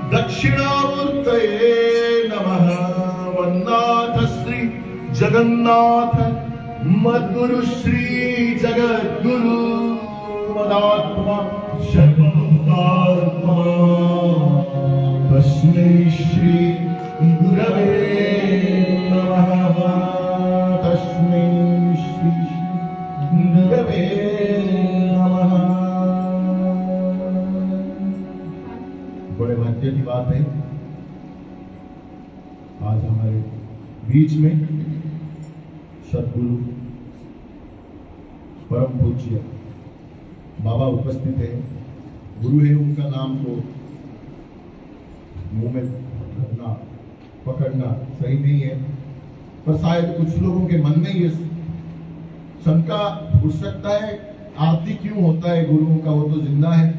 दक्षिणामूर्तये नमः। वन्नाथ श्री जगन्नाथ मद्गुरु श्री जगद्गुरु मदात्मा सर्वभूतात्मा तस्मै श्री गुरवे नमः। तस्मै श्री गुरवे नमः। बड़े भाग्य की बात है, आज हमारे बीच में सदगुरु परम पूज्य बाबा उपस्थित है। गुरु है, उनका नाम को मुंह में रखना पकड़ना सही नहीं है, पर शायद कुछ लोगों के मन में ये शंका उठ सकता है, आरती क्यों होता है गुरुओं का, वो तो जिंदा है,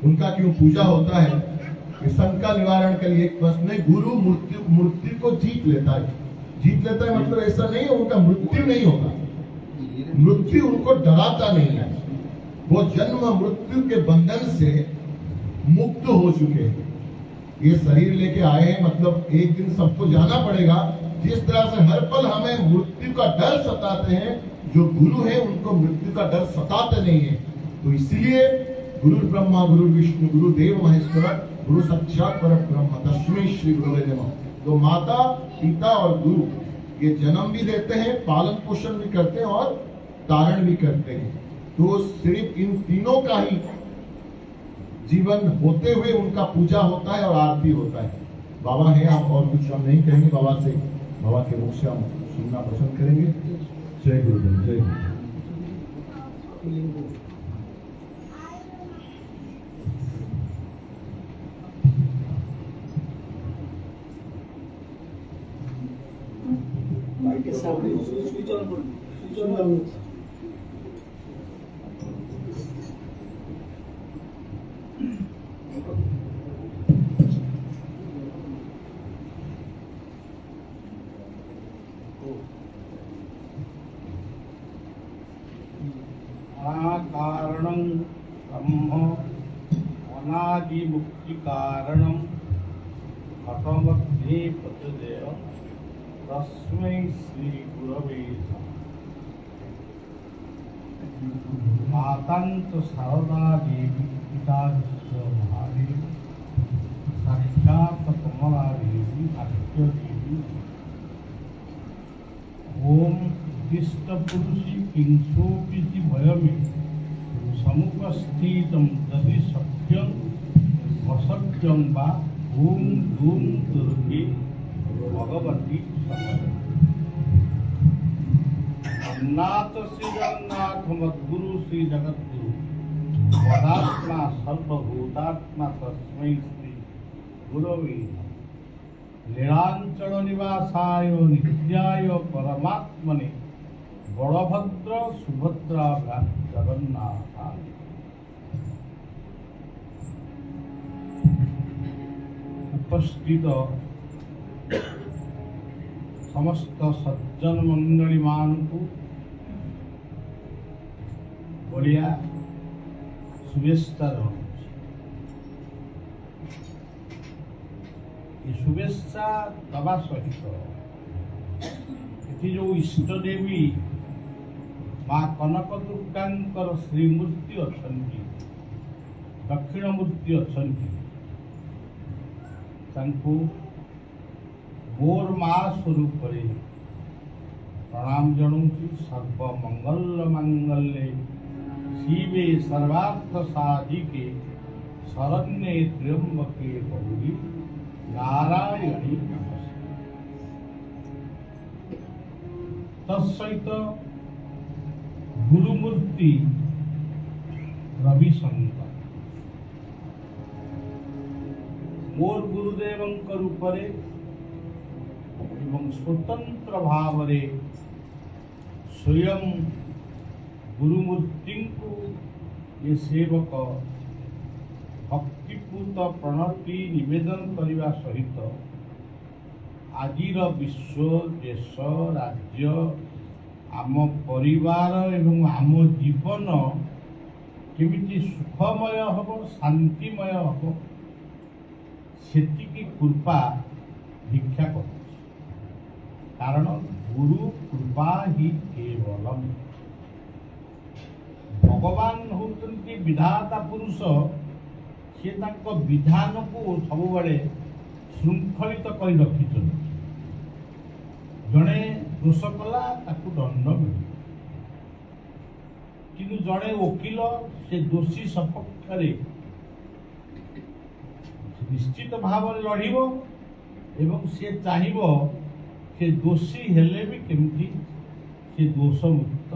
उनका क्यों पूजा होता है। इस शंका निवारण के लिए एक प्रश्न है, गुरु मृत्यु को जीत लेता है। जीत लेता है मतलब ऐसा नहीं है उनका मृत्यु नहीं होगा, मृत्यु उनको डराता नहीं है, वो जन्म मृत्यु के बंधन से मुक्त हो चुके हैं। ये शरीर लेके आए हैं, मतलब एक दिन सबको जाना पड़ेगा। जिस तरह से हर पल हमें मृत्यु का डर सताते हैं, जो गुरु है उनको मृत्यु का डर सताते नहीं है। तो इसलिए गुरु ब्रह्मा गुरु विष्णु गुरु देव महेश्वर गुरु साक्षात परब्रह्म तस्मै श्री गुरुवे नमः। तो माता पिता और गुरु ये जन्म भी देते हैं, पालन पोषण भी करते हैं और तारण भी करते हैं। तो सिर्फ इन तीनों का ही जीवन होते हुए उनका पूजा होता है और आरती होता है। बाबा है, आप और कुछ हम नहीं कहेंगे, बाबा से, बाबा के मुख से हम सुनना पसंद करेंगे। जय गुरुदेव, जय गुरु। मुक्ति कारणम घटमध्ये प्रचोदय तस्मै श्री गुरवे नमः। मातांच शारदा देवी पिता महादेव साक्षात कमला देवी आद्य देवी। ओम दिष्ट पुरुषी किंसोपिति भयमे समुपस्थितं तदि सत्यं असत्यं वा ओम धूम दुर्गे भगवती समर्थ। नाथ श्री जगन्नाथ मद्गुरु श्री जगद्गुरु पदात्मा सर्वभूतात्मा तस्मै श्री गुरवे नमः। लीलांचल निवासाय नित्याय परमात्मने बलभद्र सुभद्रा जगन्नाथाय। उपस्थित समस्त सज्जन मंडली मानकु बढ़िया शुभेच्छा जनाऊँ। ये शुभेच्छा दवा सहित ये जो इष्ट देवी माँ कनक दुर्गा श्रीमूर्ति अच्छी दक्षिण मूर्ति अच्छी मोर माँ स्वरूप प्रणाम जनाऊँ। सर्वमंगल मंगल्ये शिवे सर्वार्थ साधिके शरण्ये त्र्यंबके गौरी नारायणी नमस्ते। तत्सहित गुरुमूर्ति रविशंकर मोर गुरुदेव रूप स्वतंत्र भाव स्वयं गुरुमूर्ति को ये सेवक भक्तिपूत प्रणति निवेदन करने सहित आजिर विश्व देश राज्य आम परिवार एवं आम जीवन केमिति सुखमय हम शांतिमय हम सेतिकी कृपा भिक्षा कर। कारण गुरु कृपा ही केवलम। भगवान होती विधाता पुरुष से विधान को सब बड़े श्रृंखलित कर रखी। जड़े दोष कला दंड मिल कि जड़े वकिल से दोषी सपक्ष निश्चित भाव लड़िबो एवं से चाहिबो से दोषी हेले भी केमती से दोष मुक्त।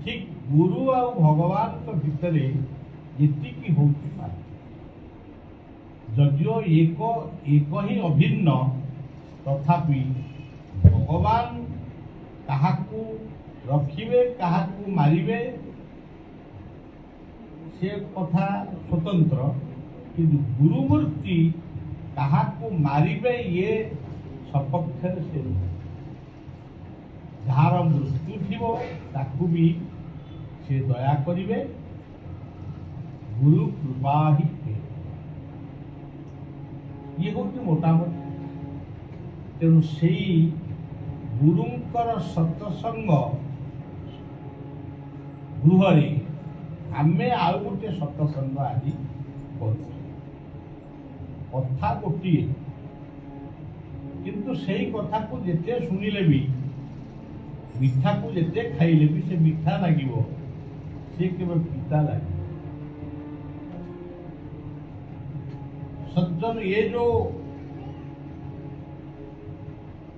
ठीक गुरु आ भगवान के भितर ये होती जदियो एक ही अभिन्न तथापि भगवान काहाकू रखिबे काहाकू मारिबे से कथा स्वतंत्र किंतु गुरुमूर्ति काहाकू मारिबे ये सपक्ष से जार मृत्यु थीबो ताकू भी से दया करिवे। गुरु कृपा ही ये हूँ मोटामोटी। तेणु से गुरुंकर सत्संग गृह आमे आउ गोटे सत्संग आज कथा गोटे किंतु से कथा को जिते शुणिले भी मीठा को जिते खाइले भी से मीठा लगे से केवल पिता लगे। सज्जन ये जो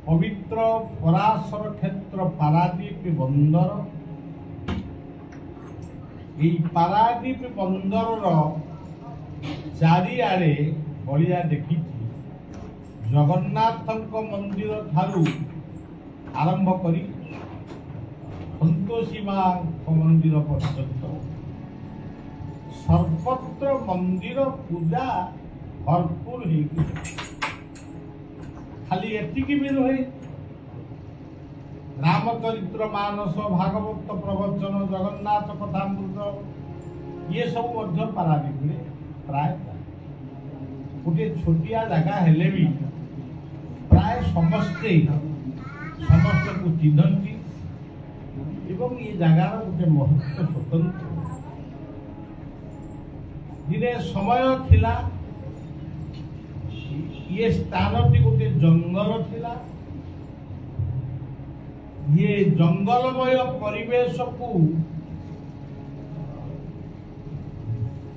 पवित्र पराशर क्षेत्र पारादीप बंदर ये पारादीप बंदर चारिआडे बलिया देखी जगन्नाथ मंदिर ठारू आरंभ करी संतोषी माँ मंदिर पर्यंत सर्वत्र मंदिर पूजा भरपूर खाली एतिकी भी नुहे रामचरित्र मानस भागवत प्रवचन जगन्नाथ कथामृत ये सब पारादीप प्राय गोटे छोटिया जगह हेले भी प्राय समस्ते समस्त को चिन्हती एवं ये जगार गोटे महत्व स्वतंत्र दिने समय थिला ये स्थान गोटे जंगल थिला ये जंगलमय परिवेश को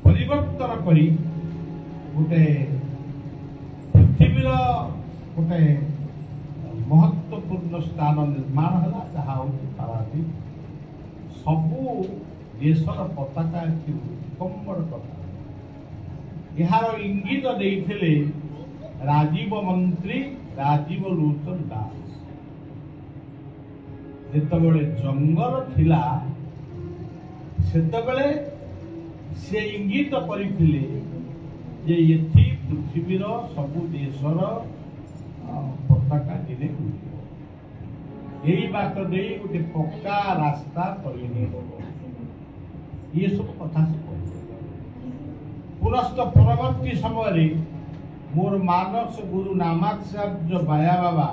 परिवर्तन करी गोटे पृथ्वीर गोटे महत्वपूर्ण स्थान निर्माण है जहाँ हूँ पारादीप सबू देशर पताका उत्तम कथा यार इंगित देते राजीव मंत्री राजीव लोचन दास जितेबले जंगल थिला सेतेबले से इंगित करते जे ये पृथ्वीर सबु देशर पताका दिने यही बात दे गोटे पक्का रास्ता कर ये सब कथा से पुनस्त परवर्ती समय मोर मानस गुरु नामाचार्य बाया बाबा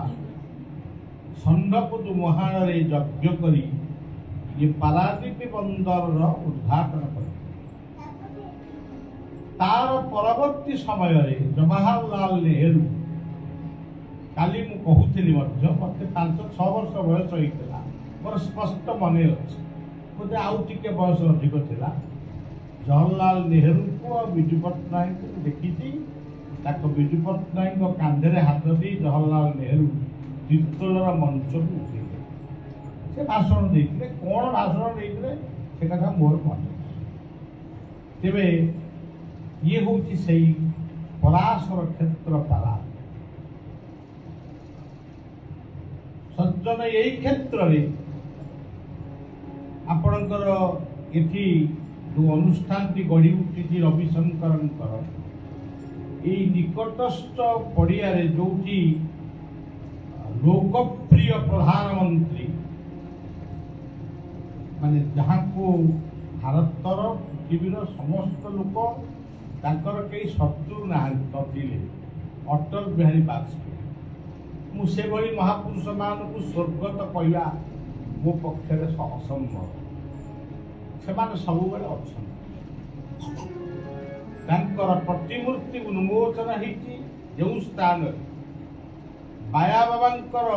षंडपुर महान यज्ञ करी ये पारादीप बंदर उद्घाटन कर तार परवर्ती समय जवाहरलाल नेहरू काली मु कहूली मत 5-6 वर्ष बयस होता मोर स्पष्ट मन अच्छे बोधे आउ टे बयस अधिक था जवाहरलाल नेहरू को विजु पट्टनायक देखी विजु पट्टनायक कांधे हाथ दे जवाहरलाल नेहरू तीर्थलर मंच को उठे से भाषण देते कौन भाषण देते से कथा मोर मन तेरे ये हूँ से पराशर क्षेत्र पारा सज्जन यही क्षेत्र में आपणकर एठी जो अनुष्ठान गढ़ी उठी रविशंकर निकटस्थ पड़िया जो लोकप्रिय प्रधानमंत्री माने जहाँ को भारतर पृथ्वीर समस्त लोक ताकर कई शत्रु नथिले अटल बिहारी वाजपेयी मुझे महापुरुष मान को स्वर्गत कहवा मो पक्षर असंभव से सब अच्छा प्रतिमूर्ति उन्मोचन होती जो स्थान बाया बाबांकर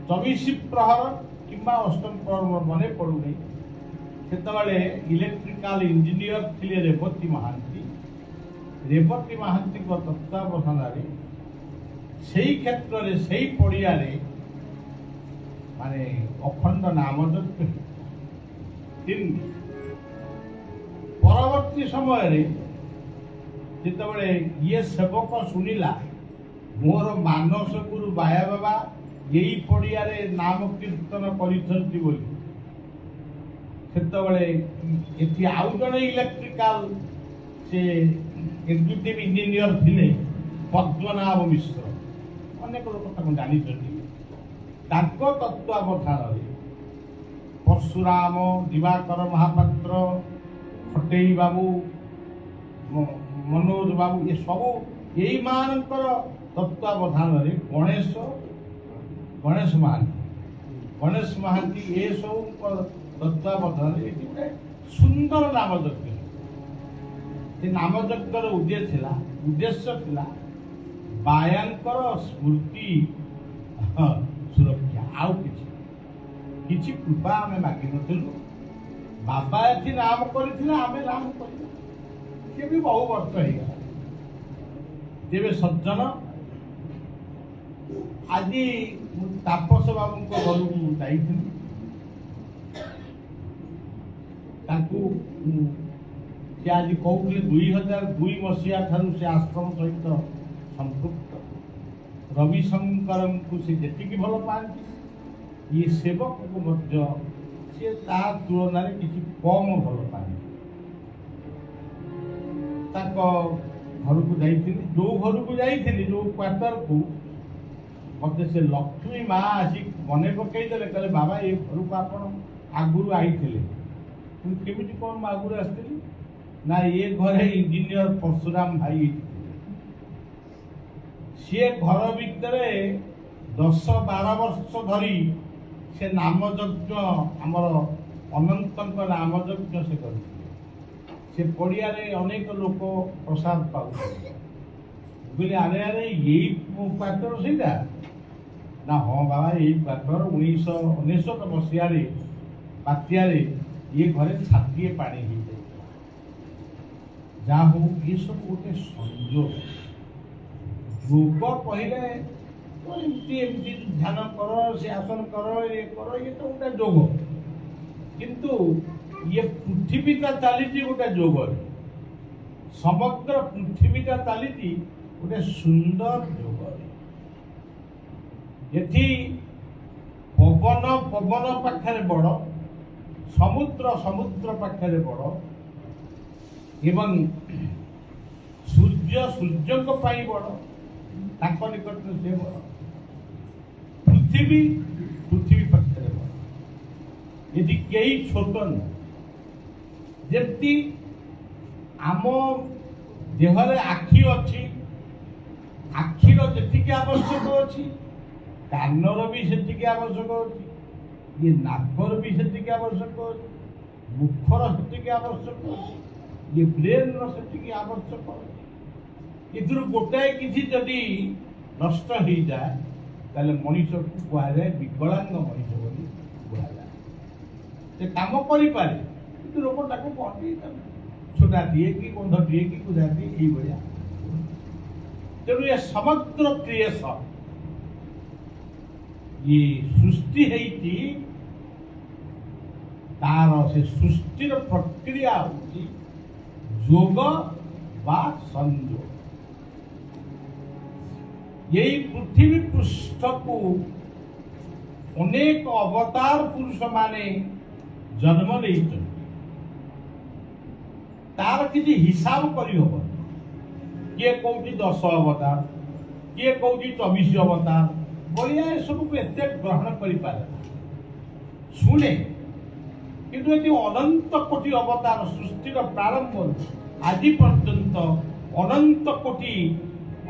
24 प्रहर कि अष्टम प्रहर मन पड़ूनी से इलेक्ट्रिकल इंजीनियर थिले रेवती महांती तत्वावधान से क्षेत्र से पड़िया माने अखंड नामयज्ञ परवर्ती समय जिते ये सेवक शुणिला मोर मानस गुरु बाया बाबा यही पड़िया नाम कीर्तन करते आउ जड़े इलेक्ट्रिकल से एग्जीक्यूटिव इंजीनियर थिले पद्मनाभ मिश्र अनेक लोक जानी तत्वावधान परशुराम दिवाकर महापात्र खटेई बाबू मनोज बाबू ये सब यही मानकर तत्वावधान गणेश महांती ये सब तत्वावधान गोटे सुंदर नामयज्ञ नामयज्ञर उद्देश्य थिला बायांकर स्मृति सुरक्षा आउ किछि कृपा आम मागि नथिलु बाबा एथि नाम करथिले आमे नाम करिलु से भी बहु वर्ष हो गला तेरे सज्जन आज तापस बाबू को घर को जाइथिलि ताकू से आज कहूले 2002 मसीहा ठारू से आश्रम सहित संपृक्त रविशंकर को से जी भल पाती ये सेवक को सी तुलन में किसी कम भल पाए घर को जाइए जो घर को जाइए जो क्वार्टर को मत से लक्ष्मी माँ आसी मन पकईदे कहले बाबा ये घर को आप आगुरी आई केमी कौन आगुरी आसती ना ये घरे इंजीनियर परशुराम भाई सी घर भितर 10-12 वर्ष धरी से नामयज्ञ आमर अनंत नामयज्ञ से कर पड़िया अनेक लोक प्रसाद पाऊ बोले अरे अरे यही क्वार्टर से ना हाँ बाबा यही क्वार्टर 1999 मसीह बात्या ये घरे छातीए पानी हो जाए जहाँ हो ये सब गोटे संयोग योग कहले तो एमती ध्यान कर से आसन कर ये तो गोटे योग किंतु ये पृथ्वीटा चली गोटे योग समग्र पृथ्वीटा चली गोटे सुंदर योग ये पवन पवन पाखे बड़ समुद्र समुद्र पाखे बड़ एवं सूर्य सूर्य बड़ ताको निकट से बड़ पृथ्वी पृथ्वी पाखे बड़ यदि कई छोट न जमती आम देहरे आखि अच्छी आखिर जी आवश्यक अच्छी कानर भी से आवश्यक अच्छी ये नाकर भी से आवश्यक अच्छी मुखर से आवश्यक अच्छी ये ब्रेन से आवश्यक अच्छी गोटाए किसी जदि नष्ट हो जाए ताले मनीष को कहुए विकलांग मनीष बोली कहुए से कम कर लोकटा कहती छोटाटे कि बंधटे कि गुजाटे ये तेणु ये समग्र क्रिएशन ये सृष्टि है तार से सृष्टिर प्रक्रिया होती योग बा संयोग यही पृथ्वी पृष्ठ को अनेक अवतार पुरुष माने जन्म नहीं तार किसी हिसाब करी हम किए कौटी 10 अवतार किए कौटी 24 अवतार बढ़िया सब को एत ग्रहण कर शुणे किंतु ये अनंत कोटि अवतार सृष्टिर प्रारंभ आज पर्यंत अनंत कोटि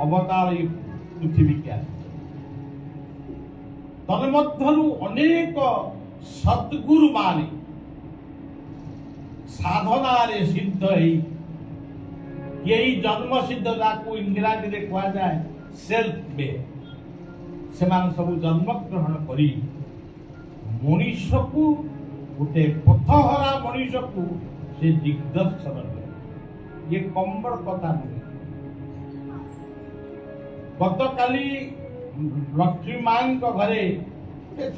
अवतार ये पृथ्वी क्या तन्मध्यरु अनेक सद्गुरु माने साधना रे सिद्ध यही जन्म सिद्ध जाको इंग्राजी रे कहा जाए सेल्फ मेड से सब जन्म ग्रहण करी मनीष को गोटे पथहरा मनीष को से दिग्दर्शन ये कम्बड़ कथा नुहे गत काली लक्ष्मी मां घरे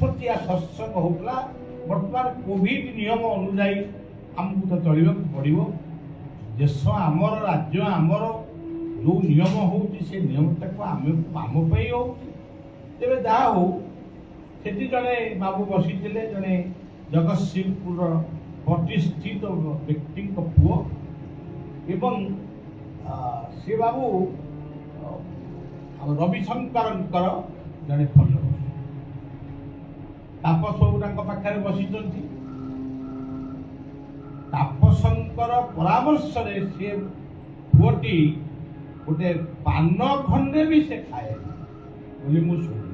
छोटिया सत्संग होता बर्तमान कोविड नियम अनुजाई आमको तो चलवा पड़ो देश आमर राज्य आमर जो नियम हो नियमटा को आम हो तेरे जहाँ हो से जड़े बाबू बसी जड़े जगतसिंहपुर प्रतिष्ठित व्यक्ति पुओ एवं से बाबू रविशंकर जड़े फल तापस बाबू पाखे बसी तापसंकर परामर्श रे से पुओटी गोटे पान खंडे भी से खाए बोली मु शुणी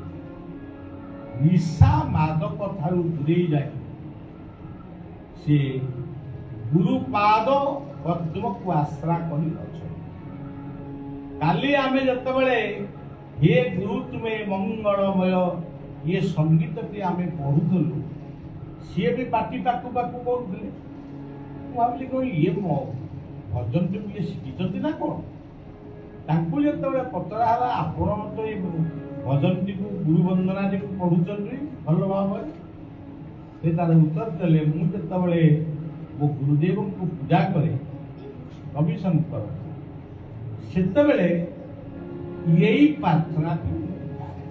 निशा मादक ठारू दूरे जाए से गुरुपाद पद्म को आश्रा कर काली आमे जतबेले हे गुरु तुम्हें मंगलमय ये संगीत टी आमे पढ़ुलु सी भी पार्टी पाकू पाकू करुले भाविली कह ये भजन टी ये शिखी ना कौन जो पचरा है आपण तो ये भजन टी को गुरु वंदना टी पढ़ुं भल भाव से तार उत्तर देले मुझे मो गुरुदेव को पूजा करे रविशंकर से यही प्रार्थना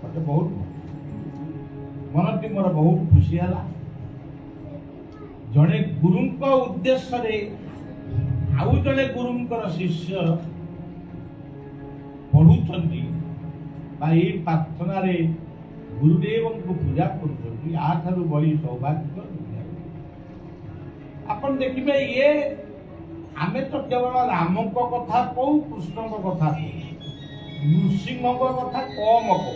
मत बहुत मन टी मोर बहुत खुशी है जड़े गुरु उद्देश्य आउ जड़े गुरुंकर शिष्य पढ़ुंट प्रार्थना रे गुरुदेव को पूजा कर बड़ी सौभाग्य अपन देखिए ये आमे तो केवल राम को कथा कहू कृष्ण को कथा नृसिंह को कथा कम कहू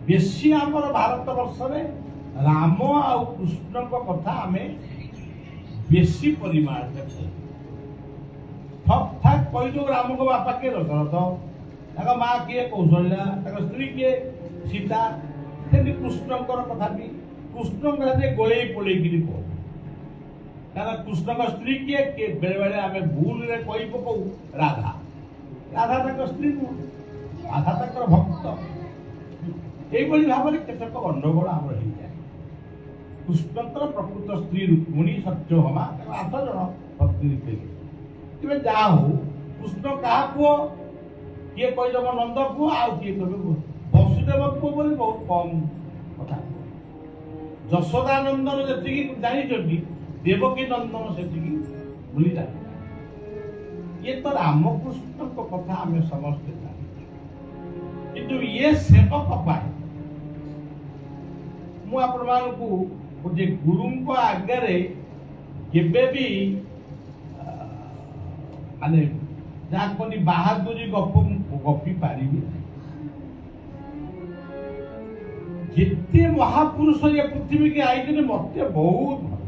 बेसी आमर भारत वर्ष में राम आ कृष्ण को कथा आमे बेसी परिमाण में ठक ठाक कहीदे राम को बापा किए दशरथ माँ किए कौशल्या स्त्री किए सीता कृष्ण कथा भी कृष्ण गोले पोल कृष्ण का स्त्री किए बेले बेले आम भूल रे कही पकऊ राधा राधा तक स्त्री नुह राधा तक भक्त यही भाव में केतक गंडगोल आम हो जाए कृष्णकर प्रकृत स्त्री रुक्मिणी सत्यभामा 8 जन पत्नी थे तेज जहा हो कृष्ण क्या पुओ किए कहीदेव नंद पुओ आउ किए कहे वसुदेव पुओ बोली बहुत कम कथा यशोदानंदन जी जानी देवकी नंदन से भूली जाए ये तो रामकृष्ण को कथा आम समस्ते जानी किंतु ये सेवक पाए मुझे गोटे गुरु आगे केबे भी माने जहाँ कहनी बहादुरी गप गपी पारि जिते महापुरुष ये पृथ्वी की आई मत बहुत भल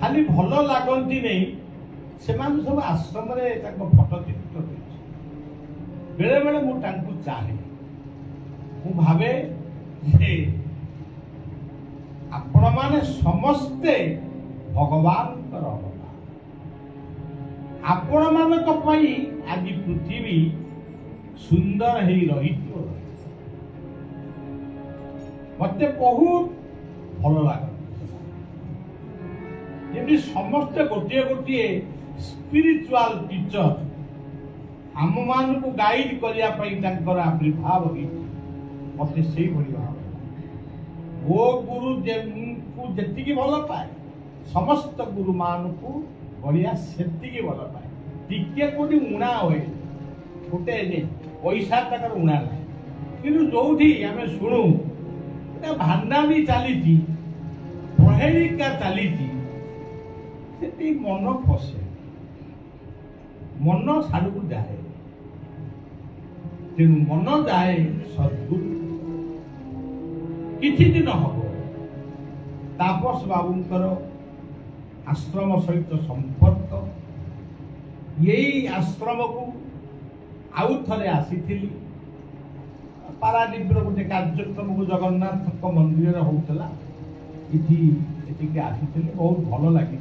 खाली भल लगती नहीं से सब आश्रम फटो चित्र बेले बेले मुझे चाहे मु भावे आपण माने समस्ते भगवान आपण मानक पई आज पृथ्वी सुंदर ही रही मते बहुत भल लगे जमी समस्ते गोटे गोटे स्पिरिचुअल टीचर आम मान को गाइड करने आविर्भाव मत से भाव वो गुरु को जी भल पाए समस्त गुरु मान को बढ़िया से भल पाए टिके कोटी उणा हुए गोटे पैसा तक उणा ना कि जो आम शुणु भांडामी चली पहेलिका चली मन फसे मन साड़ को जाए तेणु मन जाए सद्गुरु किछि दिन हम तापस बाबूंकर आश्रम सहित संपर्क यही आश्रम को आउ थे आसी पारादीप गोटे कार्यक्रम को जगन्नाथ मंदिर होता ये आसी बहुत भल लगी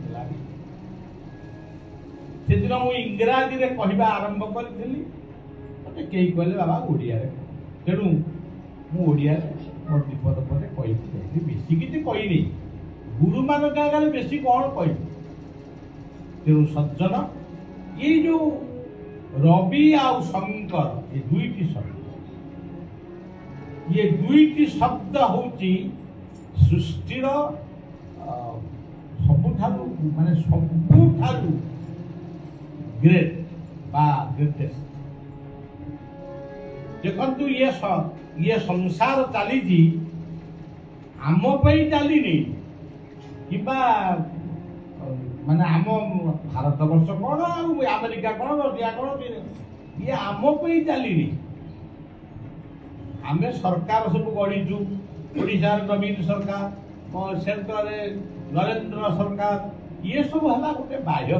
से दिन मुझे इंग्राजी में कहवा आरंभ करी मत कई कहले बाबा ओडिया तेणु मुझे मोर विपद पदे कही बेसी किसी कहनी गुरु मान आगे बेसी कौन कह तेणु सज्जन ये जो रवि आउ शंकर ये दुईटी शब्द हूँ सृष्टिर सबुठारु माने सबुठारु ग्रेट बा ग्रेटेस्ट देखु ये संसार चली आम चली कि माने आम भारत वर्ष कौन अमेरिका कौन रशिया कौन ये आम चली आम सरकार सब गढ़ीचु ओडिशार नवीन सरकार सेंटर नरेंद्र सरकार ये सब है गोटे बाह्य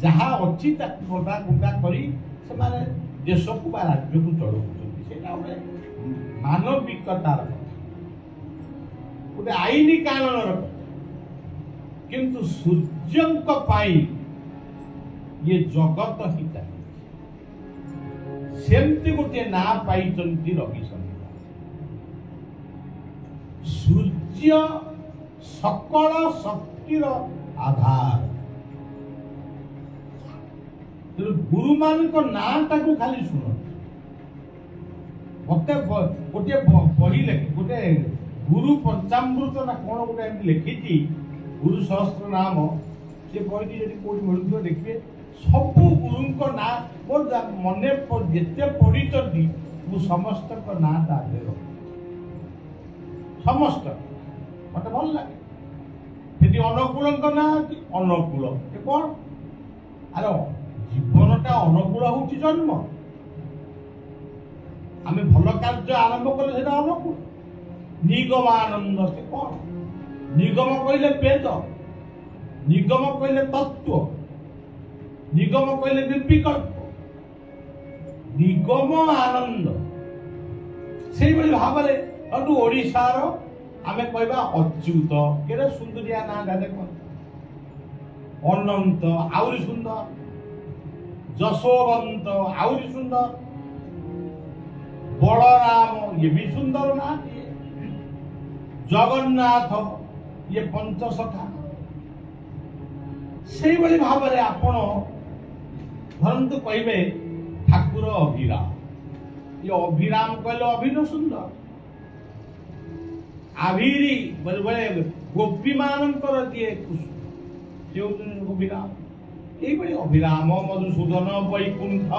जहाँ अच्छी गोटा गुटा कर देश को राज्य को चलाऊ मानविकतार गोटे आईनी कारण किंतु सूर्य ये जगत ही चली सेमती गोटे ना पाई रवि शंकर सूर्य सकल शक्तिर आधार गुरु मान नाटा को खाली शुण मत गोटे बही लिखी गोटे गुरु पंचामृत ना कौन गोटे लिखी गुरु सहस्त्र नाम से बही जी कौट मिलूँ देखिए सब गुरु ना मोर मन जिते पढ़ी मु समस्त ना समस्त मत भल लगे ଏଠି ଅନୁକୂଳଙ୍କ ନାଁ ଅଛି ଅନୁକୂଳ ଏ କ'ଣ? ଆରେ ଜୀବନଟା ଅନୁକୂଳ ହଉଛି ଜନ୍ମ। ଆମେ ଭଲ କାର୍ଯ୍ୟ ଆରମ୍ଭ କଲେ ସେଟା ଅନୁକୂଳ। ନିଗମାନନ୍ଦ ସେ କ'ଣ? ନିଗମ କହିଲେ ବେଦ, ନିଗମ କହିଲେ ତତ୍ତ୍ୱ, ନିଗମ କହିଲେ ନିର୍ବିକଳ୍ପ, ନିଗମ ଆନନ୍ଦ। ସେଇଭଳି ଭାବରେ ଓଡ଼ିଶାର ଆମେ କହିବା ଅଚ୍ୟୁତ, କେଡ଼େ ସୁନ୍ଦରିଆ ନାଁଟା ଦେଖ। ଅନନ୍ତ ଆହୁରି ସୁନ୍ଦର, ଯଶୋବନ୍ତ ଆହୁରି ସୁନ୍ଦର, ବଳରାମ ଇଏ ବି ସୁନ୍ଦର ନାଁ, ଜଗନ୍ନାଥ ଇଏ ପଞ୍ଚସଖା। ସେଇଭଳି ଭାବରେ ଆପଣ ଧରନ୍ତୁ କହିବେ ଠାକୁର ଅଭିରାମ, ଇଏ ଅଭିରାମ କହିଲେ ଅଭିନ ସୁନ୍ଦର। ଆଭିରି ବେଳେ ଗୋପୀ ମାନଙ୍କର ଯିଏ ସେ ହଉଛନ୍ତି ଅଭିରାମ। এইভাবে অভিরাম, মধুসূদন, বৈকুণ্ঠ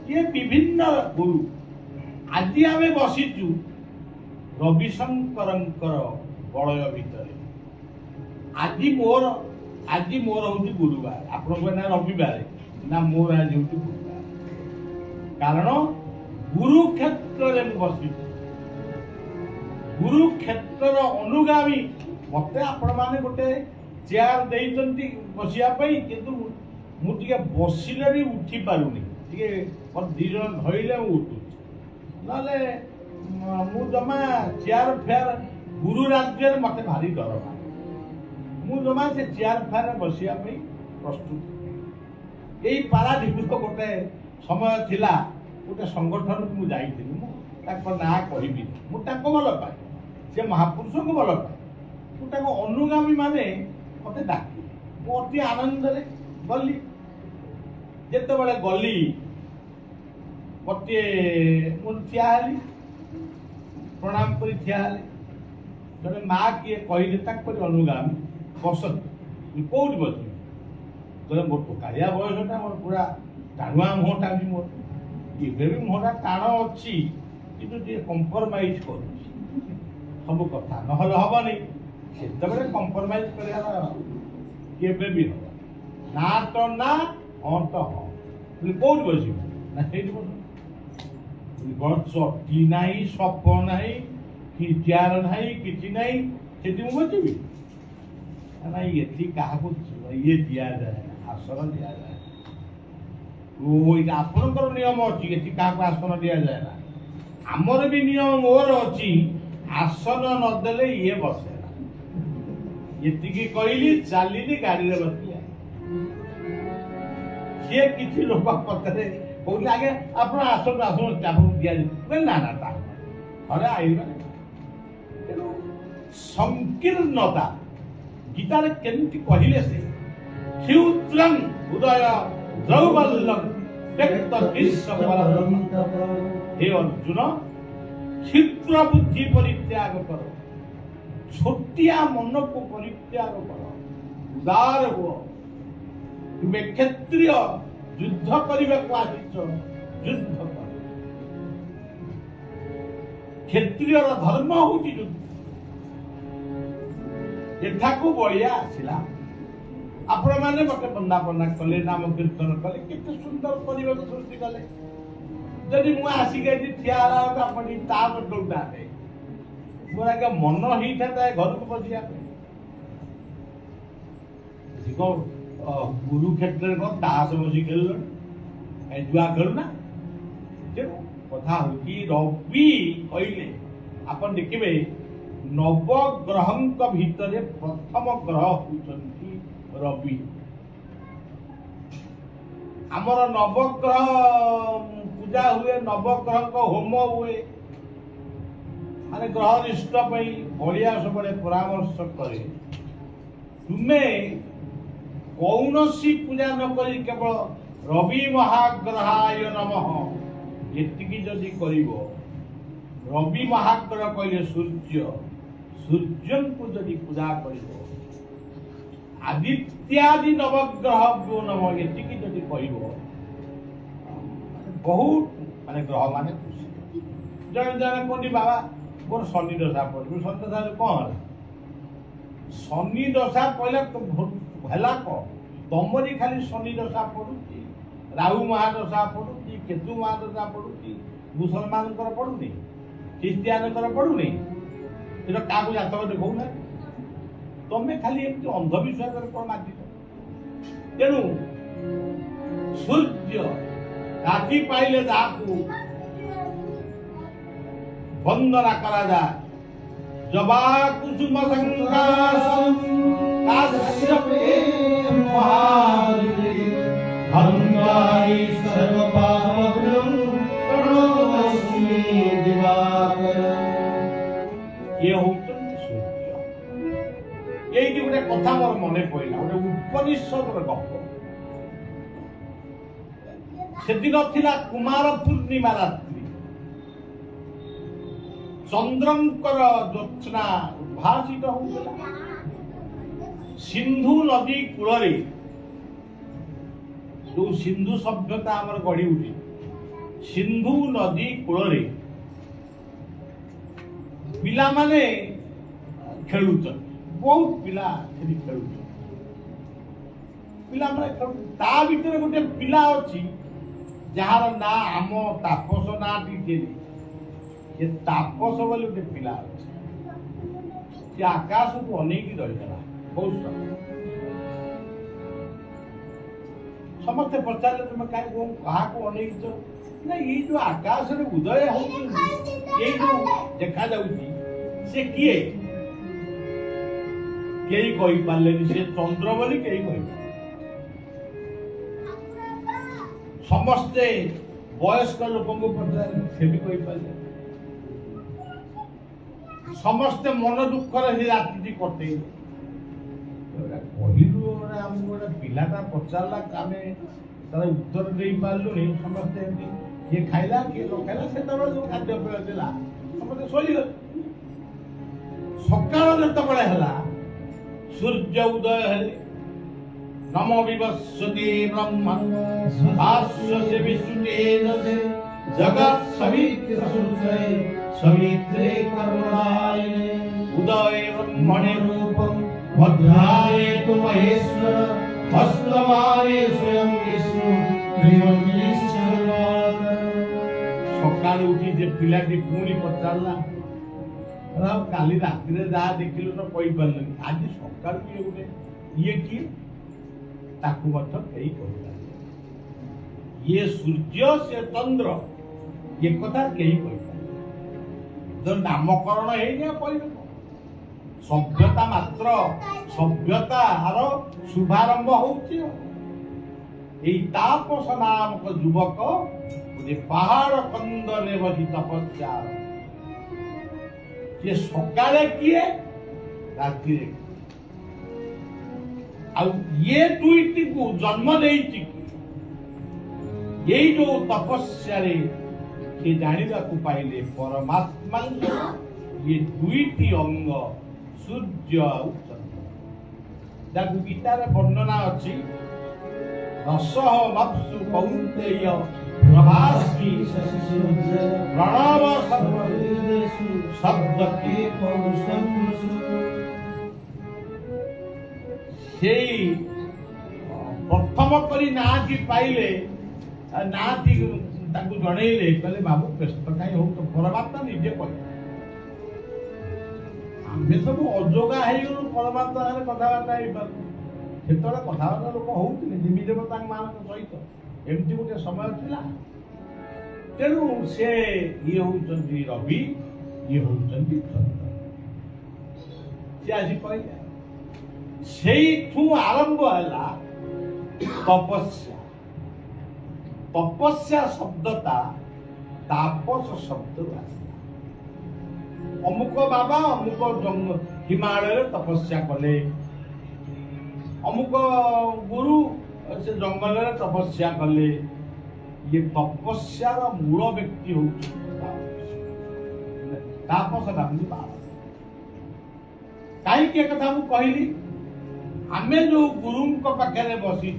ইয়ে বিভিন্ন গুরু। আজি আমি বসিছু রবিশঙ্করଙ୍କର বলୟ ভিতরে। আজি মোর হচ্ছে গুরুবার, আপনার না রবিবার, না মোর আজ হচ্ছে গুরুবার। কারণ গুরুক্ষেত্রে মু বসিছি, গুরুক্ষেত্রর অনুগামী। মতে আপন মানে গোটে চেয়ার ଦେଇଛନ୍ତି ବସିବା ପାଇଁ, କିନ୍ତୁ ମୁଁ ଟିକେ ବସିଲେ ବି ଉଠି ପାରୁନି, ଟିକେ ଦି ଜଣ ଧଇଲେ ମୁଁ ଉଠୁଛି, ନହେଲେ ମୁଁ ଜମା ଚେୟାର ଫେୟାର ଗୁରୁ ରାଜ୍ୟରେ ମତେ ଭାରି ଡର ଲାଗେ। ମୁଁ ଜମା ସେ ଚେୟାର ଫେୟାର ବସିବା ପାଇଁ ପ୍ରସ୍ତୁତ। ଏଇ ପାରାଦୀପର ଗୋଟେ ସମୟ ଥିଲା, ଗୋଟେ ସଂଗଠନକୁ ମୁଁ ଯାଇଥିଲି, ମୁଁ ତାଙ୍କ ନାଁ କହିବି, ମୁଁ ତାଙ୍କୁ ଭଲ ପାଏ, ସେ ମହାପୁରୁଷଙ୍କୁ ଭଲ ପାଏ। ମୁଁ ତାଙ୍କ ଅନୁଗାମୀ ମାନେ ମତେ ଡାକିଲେ, ମୁଁ ଅତି ଆନନ୍ଦରେ ଗଲି। ଯେତେବେଳେ ଗଲି ଗୋଟିଏ ମୁଁ ଠିଆ ହେଲି, ପ୍ରଣାମ କରି ଠିଆ ହେଲି। ଜଣେ ମା କିଏ କହିଲେ ତାଙ୍କରି ଅନୁଗାମୀ, ବସନ୍ତୁ। କୋଉଠି ବସିବି? କହିଲେ ମୋର ଟୋକାଳିଆ ବୟସଟା, ମୋର ପୁରା ଟାଣୁଆ ମୁହଁଟା ବି, ମୋର ଏବେ ବି ମୁହଁଟା ଟାଣ ଅଛି, କିନ୍ତୁ ଟିକେ କମ୍ପ୍ରମାଇଜ କରୁଛି ସବୁ କଥା, ନହେଲେ ହବନି। ସେତେବେଳେ କମ୍ପ୍ରମାଇଜ କରିବାର କେବେ ବି ହବ ନା, ତ ନା, ହଁ ତ ହଁ। କୋଉଠି ବସିବୁ? ନା ସେଇଠି ବସିବୁ। ଚଟି ନାହିଁ, ସପ ନାହିଁ, କି ଚେୟାର ନାହିଁ, କିଛି ନାହିଁ, ସେଠି ମୁଁ ବସିବି? ନାଇଁ, ଏଠି କାହାକୁ ଇଏ ଦିଆଯାଏ ନା, ଆସନ ଦିଆଯାଏ। ଆପଣଙ୍କର ନିୟମ ଅଛି, ଏଠି କାହାକୁ ଆସନ ଦିଆଯାଏ ନା। ଆମର ବି ନିୟମ ମୋର ଅଛି, ଆସନ ନଦେଲେ ଇଏ ବସେ ନା। ଏତିକି କହିଲି, ଚାଲିଲି, ଗାଡିରେ ବସିଲି। ସିଏ କିଛି ଲୋକ ପଛରେ କହୁଥିଲେ, ଆଜ୍ଞା ଆପଣ ଆସନ୍ତୁ, ଆସନ୍ତୁ, ଆପଣଙ୍କୁ ଦିଆଯିବ। ନା ନା, ତା ଥରେ ଆଇବେ। ତେଣୁ ସଂକୀର୍ଣ୍ଣତା ଗୀତାରେ କେମିତି କହିଲେ, ସେ କ୍ଷୁଦ୍ରଂ ହୃଦୟ ଦ୍ରୌବଲ୍ୟଂ ବ୍ୟକ୍ତ ବିଶ୍ୱଫଳଂ। ହେ ଅର୍ଜୁନ, କ୍ଷୁଦ୍ର ବୁଦ୍ଧି ପରିତ୍ୟାଗ କର, ଛୋଟିଆ ମନକୁ ପରିତ୍ୟାଗ କର, ଉଦାର ହୁଅ। ତୁମେ କ୍ଷତ୍ରିୟ, ଯୁଦ୍ଧ କରିବାକୁ ଆସିଛ, ଯୁଦ୍ଧ କର। କ୍ଷତ୍ରିୟର ଧର୍ମ ହଉଛି ଯୁଦ୍ଧ। ଏଠାକୁ ବଳିଆ ଆସିଲା, ଆପଣମାନେ ମତେ ବନ୍ଦାପନା କଲେ, ନାମ କୀର୍ତ୍ତନ କଲେ, କେତେ ସୁନ୍ଦର ପରିବେଶ ସୃଷ୍ଟି କଲେ। ଯଦି ମୁଁ ଆସିକି ଏଠି ଠିଆ ହେଲା ବେଳକୁ ଆପଣ ତାସ ଖେଳୁଥାନ୍ତେ, ମୋର ଆଜ୍ଞା ମନ ହେଇଥାନ୍ତା ଘରକୁ ବସିବା ପାଇଁ। ଗୁରୁ କ୍ଷେତ୍ରରେ କଣ ତାସ ବସି ଖେଳିଲଣି, ଜୁଆ ଖେଳୁନା। ତେଣୁ କଥା ହଉଛି, ରବି କହିଲେ ଆପଣ ଦେଖିବେ ନବଗ୍ରହଙ୍କ ଭିତରେ ପ୍ରଥମ ଗ୍ରହ ହଉଛନ୍ତି ରବି। ଆମର ନବଗ୍ରହ ପୂଜା ହୁଏ, ନବଗ୍ରହଙ୍କ ହୋମ ହୁଏ, ମାନେ ଗ୍ରହ ନିଷ୍ଠ ପାଇଁ ବଳିଆ ସବୁବେଳେ ପରାମର୍ଶ କରେ, ତୁମେ କୌଣସି ପୂଜା ନ କରି କେବଳ ରବି ମହାଗ୍ରହାୟ ନମଃ ଏତିକି ଯଦି କରିବ, ରବି ମହାଗ୍ରହ କହିଲେ ସୂର୍ଯ୍ୟ, ସୂର୍ଯ୍ୟଙ୍କୁ ଯଦି ପୂଜା କରିବ, ଆଦିତ୍ୟାଦି ନବଗ୍ରହ ନମ ଏତିକି ଯଦି କହିବ, ବହୁତ ମାନେ ଗ୍ରହ ମାନେ ଖୁସି। ଜଣେ ଜଣେ କୁହନ୍ତି, ବାବା ମୋର ଶନି ଦଶା ପଡିବ। ଶନି ଦଶା କଣ ହେଲା? शनि दशा पहले है तुमरी खाली शनि दशा पड़ुची राहु महादशा पड़ुची केतु महादशा पड़ुची मुसलमान पड़ुनी ख्रीस्टियान पड़ुनी क्या जातक देखना तुम्हें खाली एमती अंधविश्वास कौन मागिच तेणु सूर्य राति पाइले जहां वंदना करा जाए जबा कुसुम संकाशम काश्यपे महारुते हंगाई सर्वपावनं प्रणतस्मै दिवाकर ये होउछन सूर्य एई गोटे कथा मोर मने पड़ला गोटे उपनिषद गप से दिन थिला कुमार पूर्णिमा रात्रि चंद्रंकर ज्योत्स्ना उद्भासित होउला सिंधु नदी कूल जो सिंधु सभ्यता आमर गढ़ी उठी सिंधु नदी कूल पिला माने खेलुचन बहुत पिला खेलुचन पिला माने ता भीतर गोटे पिला अछि जार ना आम तापस ना ये तापस बोली गोटे पिला अच्छे से आकाश को अनेक रही बहुत समस्ते पचारे तुम क्या अनेक ना ये जो आकाश रे उदय हो देखा से किए कई कही पारे से चंद्र बोली कई कही समस्ते वयस्क लोक पचारे से भी कही पारे समस्ते मन दुख राति कटे कहलु आम गोटे पिलाटा पचारा आम तार उत्तर दे पार्लुनि समस्ते किए खाइला किए न खाइला से जो खाद्यपेय देला समस्ते शोगले सकाल जो सूर्य उदय हेले नमो विवस्वते ब्रह्म भाष्य विश्वतेन जगत सवित्र सवित्रे कर्मणाय उदय ब्रह्मणे रूपम भद्राय तु महेश्वर हस्तमाने स्वयं विष्णु सकाल उठी जे पिलाटी पुणी पचारा काली राति जहाँ देखिलु तो कही पारे आज सकाल किए गोटे ये किए ये सूर्य से चंद्र ये कथा कही जो नामकरण है सभ्यता मात्र सभ्यतार शुभारंभ होतापस नामक युवक गोटे पहाड़ कंदरे बसी तपस्या ये सकाले किए राति ये दुईटी को जन्म देती यही जो तपस्या से जाना पाइले परमात्मा ये दुईटी अंग सूर्य और चंद्र गीतार वर्णना अच्छी रसः मत्सु कौन्तेय प्रभास्ति प्रणव सर्ववेदेषु शब्दके पौरुषं प्रथम करी नाटी पाइले नाटी जनइले कहले बाबू व्यस्त कहीं हो तो परमात्मा निजे कह आम सब अजोगा हो परमात्मा कथबार्ता से कथबार्ता लोक होते देवी देवता मान सहित एमती गोटे समय थिला तेणु से ये होउचंती रवि ये होउचंती चंद्र से आसी कहले से आरंभ है तपस्या तपस्या शब्दता तापस शब्द अमुक बाबा अमुक हिमालय तपस्या कले अमुक गुरु से जंगल तपस्या कले ये तपस्यार मूल व्यक्ति हो तापस कहीं कथा मु कहली आमे जो गुरु पाखे बसी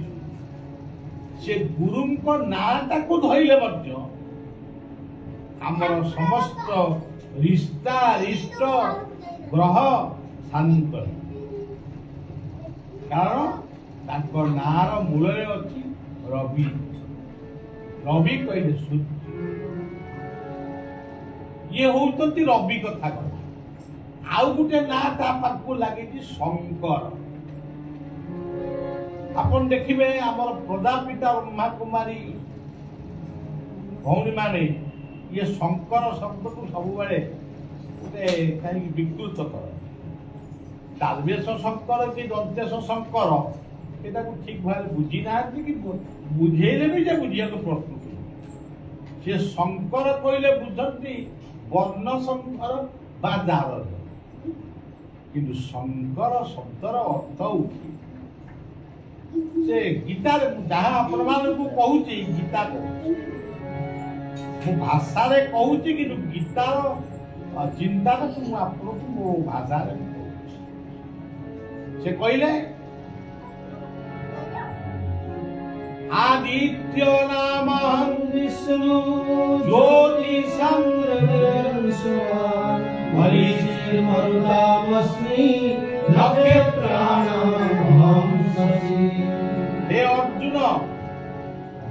से गुरु नाटा को धरले आमर समस्त रिश्ता रिष्ट ग्रह शांत କାରଣ ତାଙ୍କ ନାଁର ମୂଳରେ ଅଛି ରବି। ରବି କହିଲେ ସୂର୍ଯ୍ୟ, ଇଏ ହଉଛନ୍ତି ରବି କଥା କହିଲେ। ଆଉ ଗୋଟେ ନାଁ ତା ପାଖକୁ ଲାଗିଛି ଶଙ୍କର। ଆପଣ ଦେଖିବେ ଆମର ପ୍ରଜାପିତା ବ୍ରହ୍ମା କୁମାରୀ ଭଉଣୀ ମାନେ ଇଏ ଶଙ୍କର ଶବ୍ଦକୁ ସବୁବେଳେ ଗୋଟେ କାହିଁକି ବିକୃତ କରନ୍ତି। ତାଲବେଶ ଶଙ୍କର କି ଦନ୍ତେଶ ଶଙ୍କର ଏଟାକୁ ଠିକ ଭାବରେ ବୁଝି ନାହାନ୍ତି କି ବୁଝେଇଲେ ବି ଯେ ବୁଝିବାକୁ ପ୍ରସ୍ତୁତ। ସେ ଶଙ୍କର କହିଲେ ବୁଝନ୍ତି ବର୍ଣ୍ଣ ଶଙ୍କର ବା ଦାର, କିନ୍ତୁ ଶଙ୍କର ଶବ୍ଦର ଅର୍ଥ ହଉଛି ସେ ଗୀତାରେ ଯାହା ଆପଣମାନଙ୍କୁ କହୁଛି ଗୀତା କହୁଛି, ମୁଁ ଭାଷାରେ କହୁଛି, କିନ୍ତୁ ଗୀତାର ଚିନ୍ତାଟାକୁ ମୁଁ ଆପଣଙ୍କୁ ମୋ ଭାଷାରେ କହୁଛି। ସେ କହିଲେ आदित्य नाम विष्णु ज्योतिषामृतमस्मि नक्षत्राणामहं शशि। हे अर्जुन,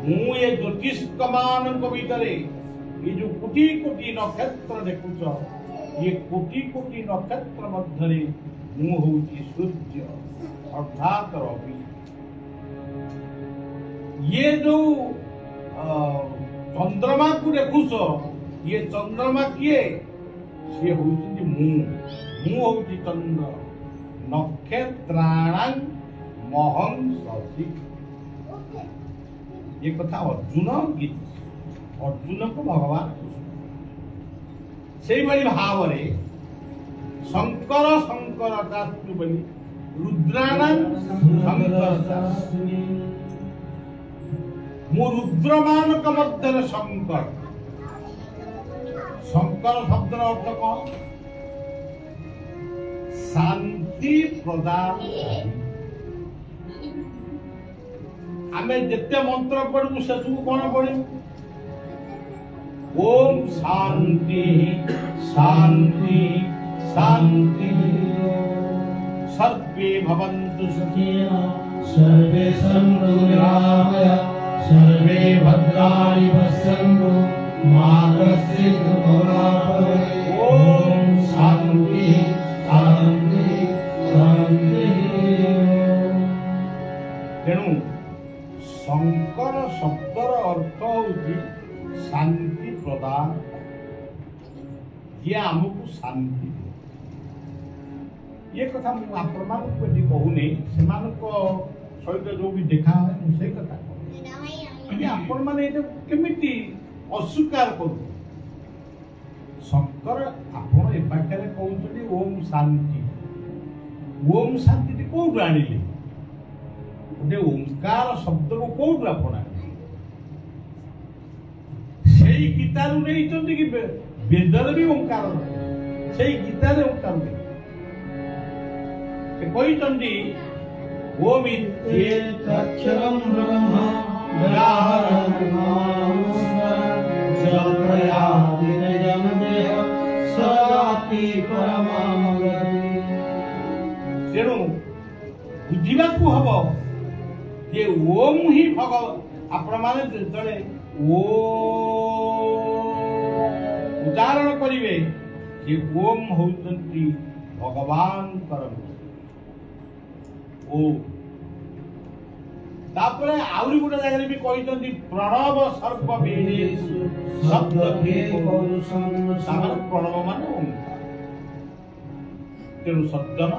ମୁଁ ଏ ଜ୍ୟୋତିଷ ମାନଙ୍କ ଭିତରେ ଏ ଯୋଉ କୋଟି କୋଟି ନକ୍ଷତ୍ର ଦେଖୁଛ, ଏ କୋଟି କୋଟି ନକ୍ଷତ୍ର ମଧ୍ୟରେ ମୁଁ ହଉଛି ସୂର୍ଯ୍ୟ ଅର୍ଥାତ ରବି। ये जो चंद्रमा को देखुच, ये चंद्रमा किए सी हूँ मुझे चंद्र नक्षत्राणां महं शशि। ये कथा अर्जुन गीत, अर्जुन को भगवान से भाव शंकर शंकर रुद्राणां शंकर मु रुद्र मानक मध्य शंकर। शंकर शब्द अर्थ कौन? शांति प्रदान। आमे जिते मंत्र पढ़ू से कौन पढ़ू? ओम शांति शांति शांति सर्वे भवन्तु सुखिनः सर्वे सन्तु निरामया सर्वे भद्राणि पश्यन्तु मा कश्चित् दुःखभाग् भवेत्। ओम शांति शांति शांति। तेणु शंकर शब्दर अर्थ होउछि शांति प्रदान, ये आमको शांति। ये कथा मुझे आपको कहूनी, से सहित जो भी देखा है से कथा आपण मैंने केमिति अस्वीकार करू। शंकर आपण ए पाखे कहते ओम शांति। ओम शांति कौटू आनिले? गोटे ओंकार शब्द को कौटू आपण से गीतार नहीं कि वेदर भी ओंकार से गीतार ओंकार नहीं कहते ओम इत्यक्षरं ब्रह्म तेणु बुझा हम ये ओम ही भगव आपण मैंने जो उच्चारण करेंगे ये ओम होती भगवान ओ तापरे आउरी गोटे जगह भी कहते प्रणव सर्ववेदेषु शब्दके पौरुषं सामर प्रणव माने ओंकार। तेणु सज्जन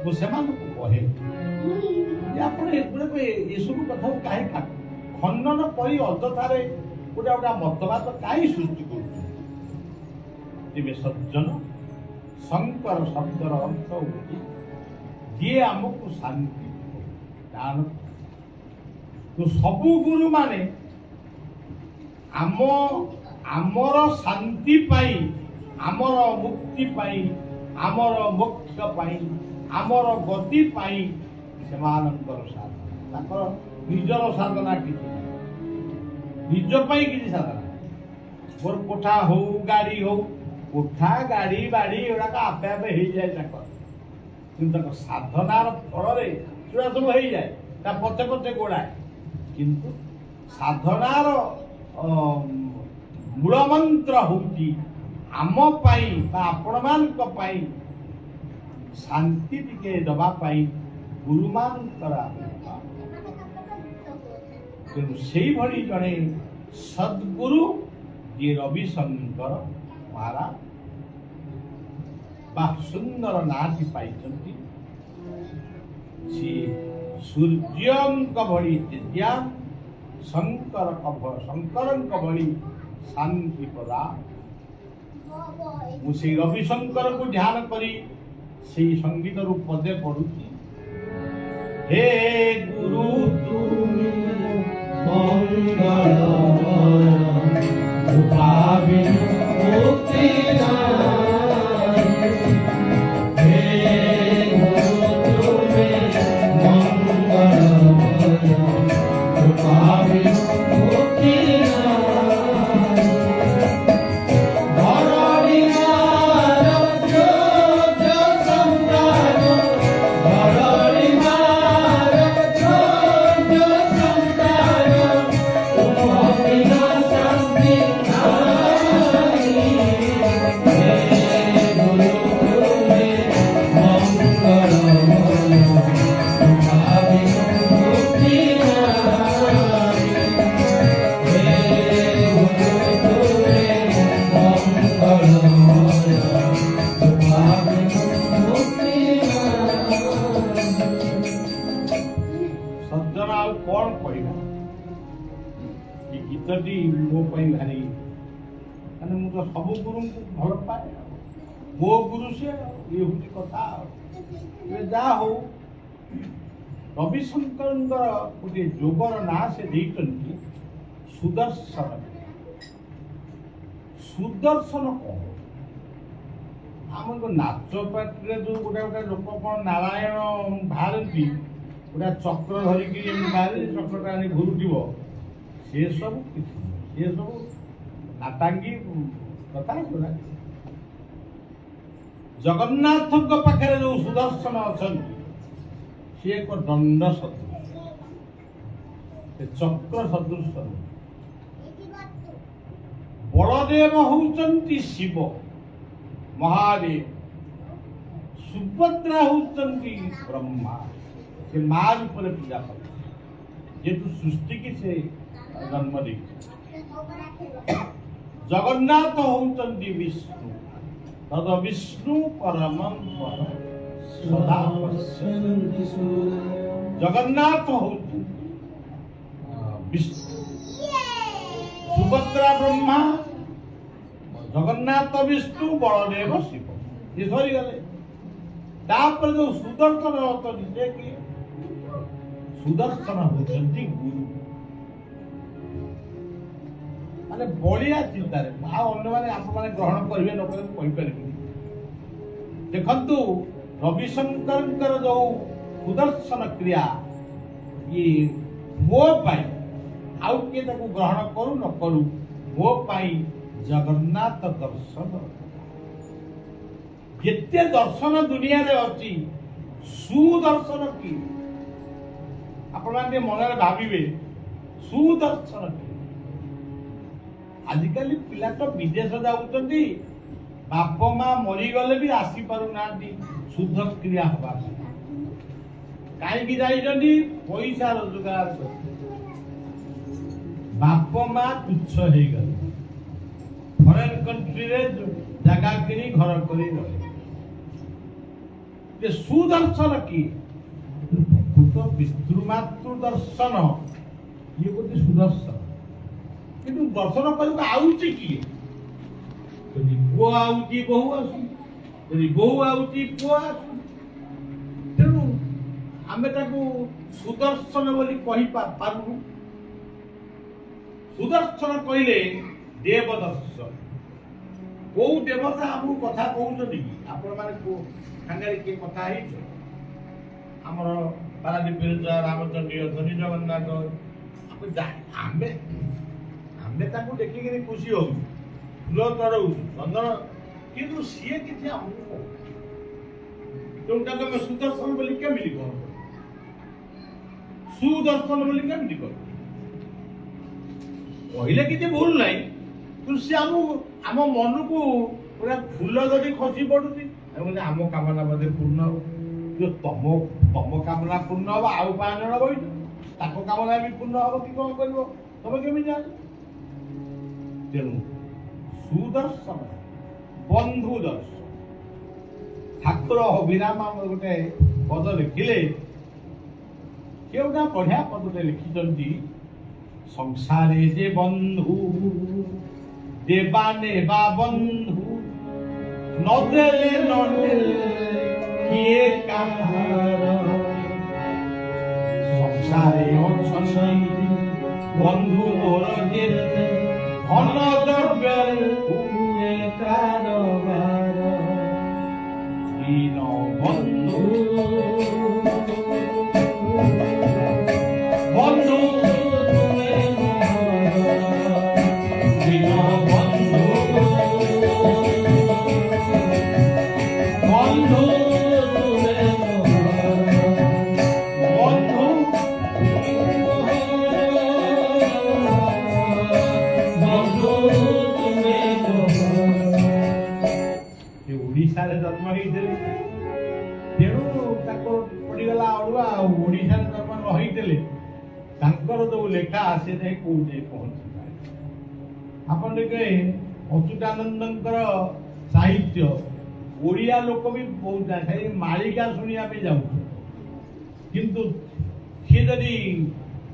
मु सेमानकु कहे आपण ये सब कथा कहीं खंडन करी अजथारे गोटे गोटे मतवाद कहीं सृष्टि कर। सज्जन शंकर शब्दर अर्थ होती जी आमको शांति दान। तो सबु गुरु माने आमर शांति पाई, आमर मुक्ति पाई, आमर मोक्ष पाई, आमर गति पाई सेमानंकर साधना ताकर निजर साधना किछि निज पाई किछि साधना मोर कोठा हो गाड़ी हो कोठा गाड़ी बाड़ी एटा आपे आपे हो जाए ताकर किंतु साधनार फल ସେଗୁଡ଼ା ସବୁ ହେଇଯାଏ, ତା ପଛେ ପଛେ ଗୋଡ଼ାଏ। କିନ୍ତୁ ସାଧନାର ମୂଳ ମନ୍ତ୍ର ହଉଛି ଆମ ପାଇଁ ବା ଆପଣମାନଙ୍କ ପାଇଁ ଶାନ୍ତି ଟିକେ ଦେବା ପାଇଁ ଗୁରୁମାନଙ୍କର ଆବିର୍ଭାବ। ତେଣୁ ସେଇଭଳି ଜଣେ ସଦ୍ଗୁରୁ ଯିଏ ରବିଶଙ୍କର ମହାରାଜ ବା ସୁନ୍ଦର ନାଁଟି ପାଇଛନ୍ତି। ସିଏ ସୂର୍ଯ୍ୟଙ୍କ ଭଳି ଦିବ୍ୟା ଶଙ୍କରଙ୍କ ଭଳି ଶାନ୍ତି ପ୍ରଦାନ। ମୁଁ ସେଇ ରବିଶଙ୍କରଙ୍କୁ ଧ୍ୟାନ କରି ସେଇ ସଙ୍ଗୀତରୁ ପଦେ ପଢୁଛି। हे गुरु तुमे मंगलमय उपाविन मुक्ति दायक। हे गुरु तुमे मंगलमय उपाविन मुक्ति गीतटी मो भारी मैंने मुझे सब गुरु को भल पाए मो गुरु से ये हूँ कथा जा हो रविशंकर गोटे जोगर ना से सुदर्शन। सुदर्शन कौन आम नाच पार्टी जो गोटे गोटे लोक कौन नारायण बाहरती गोटे चक्र धरिकी बाहर चक्रटा आनी घुरुव से सब ये सब नाटांगी कथा जगन्नाथ पाखे जो सुदर्शन अच्छा सी एक दंड सदृश चक्र सदृश। बलदेव होउचंती शिव महादेव, सुभद्रा होउचंती ब्रह्मा से मां रूप पूजा कर जेतु सृष्टि की से जन्म दे। जगन्नाथ होउचंती विष्णु तद विष्णु परम सदा पश्यन्ति जगन्नाथ होउचंती विष्णु, सुभद्रा ब्रह्मा, जगन्नाथ विष्णु, बलदेव शिव ये सरी गले। तापर जो सुदर्शन होते कि सुदर्शन होती गुरु माने बलिया चिंतार अन्य मैंने आप ग्रहण करेंगे न करें देखु रविशंकर जो सुदर्शन क्रिया ये मो पाई आउ किए ग्रहण करू न करू मो पाई जगन्नाथ दर्शन जिते दर्शन दुनिया रे अच्छी सुदर्शन की आपण मन भावे सुदर्शन की आजिकल पिला तो विदेश जाऊँगी बाप माँ मरीगले भी आसी पारु ना शुद्ध क्रिया हवा कहीं पैसा रोजगार बाप माँ तुच्छ हो गले फरेन कंट्री रे जगह किनी घर कर सुदर्शन की पितृमातृ दर्शन ये गोटे सुदर्शन किंतु दर्शन कर आउची किए यदि पुआ आउची बहु आसु यदि बहु आउची पुआ आसु तेणु आमे ताकू सुदर्शन बोली कहि पारु। सुदर्शन कहले देवदर्शन को देवता हमको कथा कहउछथि कि आपण माने को सांगारे के कथा हिच हमर पारादीप रामचंद्र धनी जगन्नाथ आमे आमे ताकू देखि के खुशी हो फूल चढ़ऊ चंदन किंतु सीए किसी हमको जोटा तो सुदर्शन बोली क्या मिली ସୁଦର୍ଶନ ବୋଲି କେମିତି କହିବ? କହିଲେ କିଛି ଭୁଲ ନାହିଁ, କିନ୍ତୁ ସେ ଆମ ମନକୁ ପୁରା ଫୁଲ ଯଦି ଖସି ପଡୁଛି, ଆମ କାମନା ବୋଧେ ପୂର୍ଣ୍ଣ ହବ। ତମ କାମନା ପୂର୍ଣ୍ଣ ହବ, ଆଉ 5 ଜଣ ବଇଛ, ତାଙ୍କ କାମନା ବି ପୂର୍ଣ୍ଣ ହବ କି କଣ କରିବ ତମେ କେମିତି ଜାଣିବ? ତେଣୁ ସୁଦର୍ଶନ ବନ୍ଧୁ ଦର୍ଶନ। ଠାକୁର ଅଭିରାମ ଆମର ଗୋଟେ ପଦ ଲେଖିଲେ, ସେ ଗୋଟେ ବଢିଆ ପଦଟେ ଲେଖିଛନ୍ତି, ସଂସାରେ ଯେ ବନ୍ଧୁ ଦେବା ନେବା ବନ୍ଧୁ, ନଦେଲେ ନଦେଲେ କିଏ କାହାର। ସଂସାରେ ଅଛନ୍ତି ବନ୍ଧୁ ମୋର ଯେତେ, ଧନ ଦ୍ରବ୍ୟରେ ହୁଏ କାରବାର। ଦୀନ ବନ୍ଧୁ ବନ୍ଧୁ ତୁମେ ମୋର, ଦୀନ ବନ୍ଧୁ ବନ୍ଧୁ ତୁମେ ମୋର, ବନ୍ଧୁ ତୁମେ ଓଡ଼ିଶାରେ ଜନ୍ମ ହେଇଥିଲେ, ତେଣୁ ତାକୁ ପଡ଼ିଗଲା ଅଡ଼ୁଆ। ଆଉ ଓଡ଼ିଶାରେ ଜନ୍ମ ନ ହେଇଥିଲେ ତାଙ୍କର ଯୋଉ ଲେଖା ସେ ଯାଇ କୋଉଠି ପହଞ୍ଚିଥାଏ। ଆପଣ ଦେଖିବେ ଅଚ୍ୟୁତାନନ୍ଦଙ୍କର ସାହିତ୍ୟ ଓଡ଼ିଆ ଲୋକ ବି ବହୁତ ଖାଲି ମାଳିକା ଶୁଣିବା ପାଇଁ ଯାଉଛନ୍ତି, କିନ୍ତୁ ସିଏ ଯଦି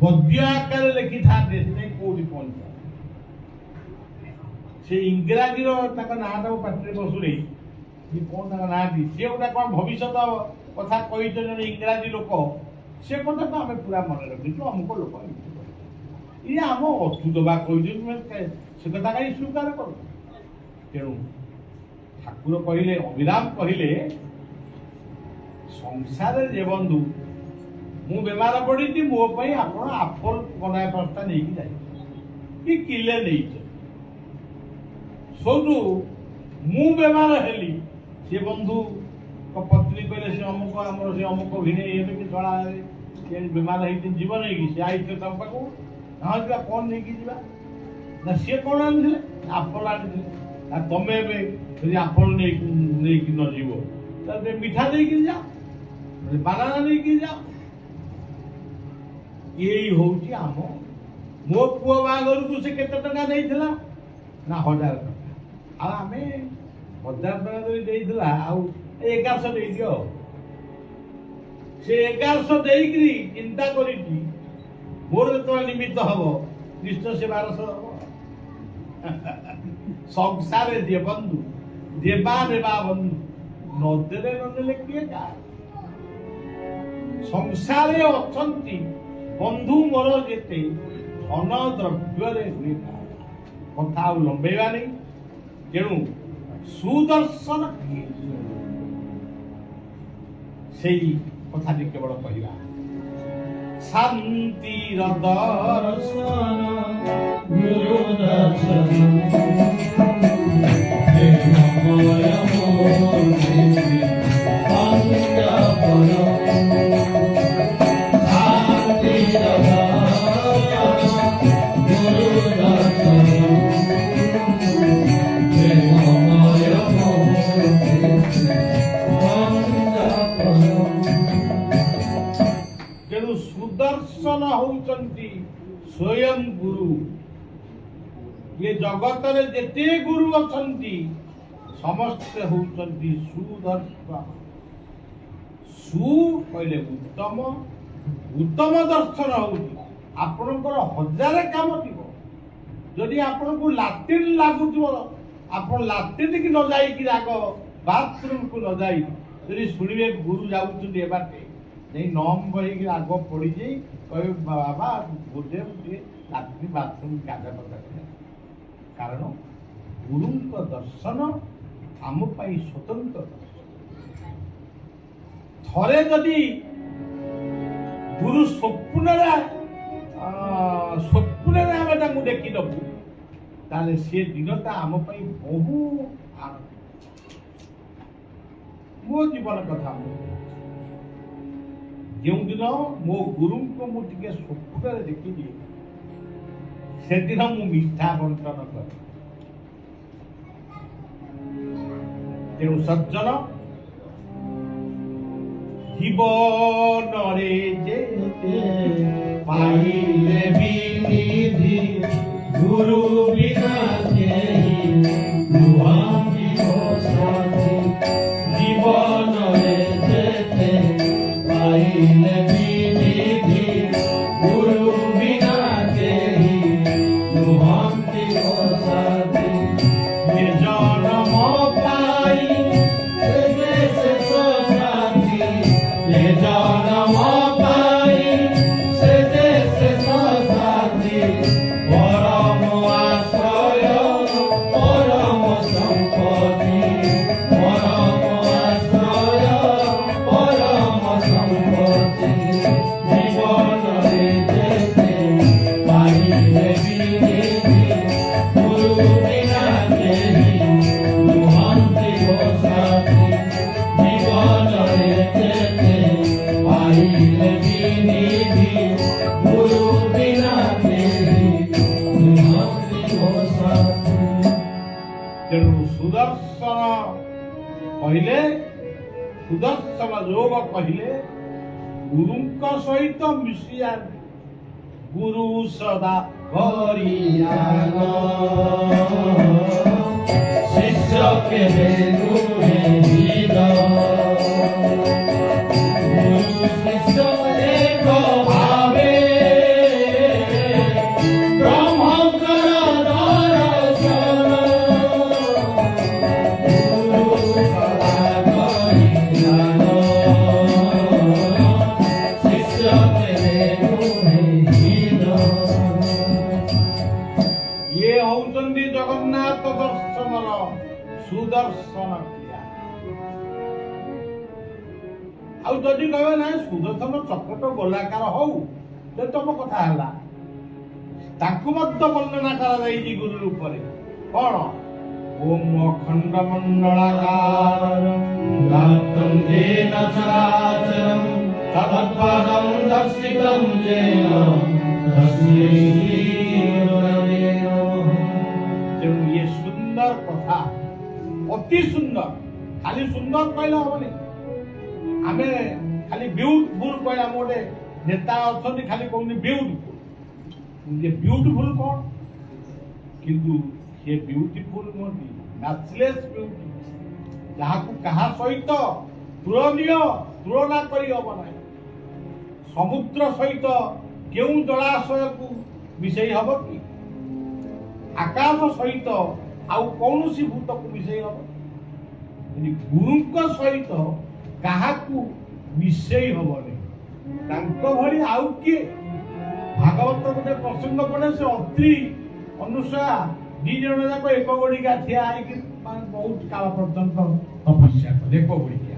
ଗଦ୍ୟ ଆକାରରେ ଲେଖିଥାନ୍ତେ ସେ ଯାଇ କୋଉଠି ପହଞ୍ଚିଥାନ୍ତେ। ସେ ଇଂରାଜୀର ତାଙ୍କ ନାଁଟାକୁ ପାଟିରେ ବସୁନି, କଣ ତାଙ୍କ ନାଁଟି, ସେ ଗୋଟେ କଣ ଭବିଷ୍ୟତ କଥା କହିଛନ୍ତି ଜଣେ ଇଂରାଜୀ ଲୋକ, ସେ କଥାକୁ ଆମେ ପୁରା ମନେ ରଖିଛୁ। ଅମୁକ ଲୋକ ଏମିତି କହିଲେ, ଇଏ ଆମ ଅଚ୍ୟୁତ ବା କହିଛନ୍ତି, ସେ କଥା କାହିଁ ସ୍ୱୀକାର କରୁ। ତେଣୁ ଠାକୁର କହିଲେ, ଅଭିରାମ କହିଲେ, ସଂସାରରେ ଯେ ବନ୍ଧୁ ମୁଁ ବେମାର ପଡ଼ିଛି, ମୋ ପାଇଁ ଆପଣ ଆପଲ ବନାଏ ବସ୍ତା ନେଇକି ଯାଇଛନ୍ତି କି କିଲେ ନେଇଛନ୍ତି। ସୋଠୁ ମୁଁ ବେମାର ହେଲି, ସେ ବନ୍ଧୁ ପତ୍ନୀ କହିଲେ ସେ ଅମୁକ ଆମର ସେ ଅମୁକ ଭିଣେଇ ହେବେ କି ଛଡ଼ା ହେବେ, ସେ ବେମାର ହେଇଛି ଯିବ ନେଇକି, ସେ ଆଇଥିଲେ ତମ ପାଖକୁ, ହଁ ଯିବା, କ'ଣ ନେଇକି ଯିବା ନା, ସିଏ କ'ଣ ଆଣିଥିଲେ? ଆପଲ ଆଣିଥିଲେ। ଆଉ ତମେ ଏବେ ଯଦି ଆପଲ ନେଇକି ନ ଯିବ, ତାହେଲେ ମିଠା ନେଇକି ଯାଅ, ବାନାନା ନେଇକି ଯାଅ। ଏଇ ହଉଛି ମୋ ପୁଅ ବାହାଘରକୁ ସେ କେତେ ଟଙ୍କା ଦେଇଥିଲା ନା 1000 ଟଙ୍କା। ଆଉ ଆମେ 1000 ଟଙ୍କା ଯଦି ଦେଇଥିଲା, ଆଉ 1100 ଦେଇଦିଅ। ସେ 1100 ଦେଇକିରି ଚିନ୍ତା କରିଛି ମୋର ଯେତେବେଳେ ନିମିତ୍ତ ହବ ନିଶ୍ଚୟ ସେ 1200 ହବ। ସଂସାରେ ଯେ ବନ୍ଧୁ ଦେବା ନେବା ବନ୍ଧୁ, ନଦେଲେ ନଦେଲେ କିଏ କାହାର। ସଂସାରେ ଅଛନ୍ତି ବନ୍ଧୁ ମୋର ଯେତେ, ଧନ ଦ୍ରବ୍ୟରେ ହୁଏ କାହାର। କଥା ଆଉ ଲମ୍ବେଇବା ନାହିଁ। ତେଣୁ ସୁଦର୍ଶନ କିଏ, ସେଇ କଥାଟି କେବଳ କହିବା। ଶାନ୍ତିର ଦର୍ଶନ ଗୁରୁ ଦର୍ଶନ, ତେଣୁ ସୁଦର୍ଶନ ହଉଛନ୍ତି ସ୍ୱୟଂ ଗୁରୁ। ଏ ଜଗତରେ ଯେତେ ଗୁରୁ ଅଛନ୍ତି ସମସ୍ତେ ହଉଛନ୍ତି ସୁଦର୍ଶନ। ସୁ କହିଲେ ଉତ୍ତମ, ଉତ୍ତମ ଦର୍ଶନ ହଉଛି ଆପଣଙ୍କର 1000 କାମ ଥିବ, ଯଦି ଆପଣଙ୍କୁ ଲାଟ୍ରିନ୍ ଲାଗୁଥିବ, ଆପଣ ଲାଟ୍ରିନ୍ ନ ଯାଇକି ଆଗ ବାଥରୁମକୁ ନ ଯାଇ ଯଦି ଶୁଣିବେ ଗୁରୁ ଯାଉଛନ୍ତି ଏ ବାଟେ, ଯାଇ ନମ୍ ବହିକି ଆଗ ପଡ଼ିଯାଇ କହିବେ ବାବା ବୋଧେ ଲାଟ୍ରିନ୍ ବାଥରୁମ ଗାଧା ପକା। କାରଣ ଗୁରୁଙ୍କ ଦର୍ଶନ ଆମ ପାଇଁ ସ୍ୱତନ୍ତ୍ର ଦର୍ଶନ। ଥରେ ଯଦି ଗୁରୁ ସ୍ୱପ୍ନରେ ଆମେ ତାଙ୍କୁ ଦେଖିଦେବୁ, ତାହେଲେ ସେ ଦିନଟା ଆମ ପାଇଁ ବହୁ ଆନନ୍ଦ। ମୋ ଜୀବନ କଥା जो दिन मो गुरु को मुझे स्वप्न देखी से दिन मु मिठा बंटन कर तेणु सज्जन जीवन रे जेते पाइले विधि गुरु बिना केहि नुआंगी हो साथी जीवन रे जेते पाइले विधि गुरु बिना केहि नुआंगी हो साथी ये जन्म पाई से जैसे साथी ये जन्म पाई से जैसे साथी परम आश्रय परम संपत्ति परम आश्रय परम संपत्ति जीवन रे जेते पाइले विधि गुरु बिना केहि नुआंगी हो साथी जीवन रे जेते पाइले विधि गुरु बिना केहि नुआंगी हो साथी। तेणु सुदर्शन कहले सुदर्शन योग कहले गुरुଙ୍କ ସହିତ ମିଶିଆ गुरु सदा गरियान शिष्य केहे नुहे हिर गुरु शिष्य एक भावे ब्रह्मकर दर्शन गुरु सदा गरियान शिष्य केहे नुहे हिर ये होउचंदी जगन्नाथ दर्शनर सुदर्शन क्रिया आउ जदि कहबे ना सुदर्शन चक्रट गोलाकार हौ तो तुम कथा हला ताकु मध्य वर्णना करा जाईजी गुरु रूपरे कोन ओम अखंड मंडलाकार व्याप्तं येन चराचरं तत्पदं दर्शितं येन तस्मै तेणु ये सुंदर कथा अति सुंदर खाली सुंदर कहले हबनी आमे खाली ब्यूटीफुल कहला मोटे नेता अछंती खाली कहनी ब्यूटीफुल ये ब्यूटीफुल कौन किंतु ये ब्यूटीफुल मोटी मैचलेस ब्यूटी जहाँ को कहा सहित तुलनीय तुलना करी हब ना समुद्र सहित केउ जलाशय को मिसई हब कि आकाश सहित आउ कौन सी भूत को मिसई हम गुरु सहित क्या मिसई हबनी भली आउ किए भागवत गोटे प्रसंग पड़े से अत्रि अनुसया दी जन जाक एक गोड़िका ठिया बहुत काल पर्यंत तपस्या कले एक गोड़िका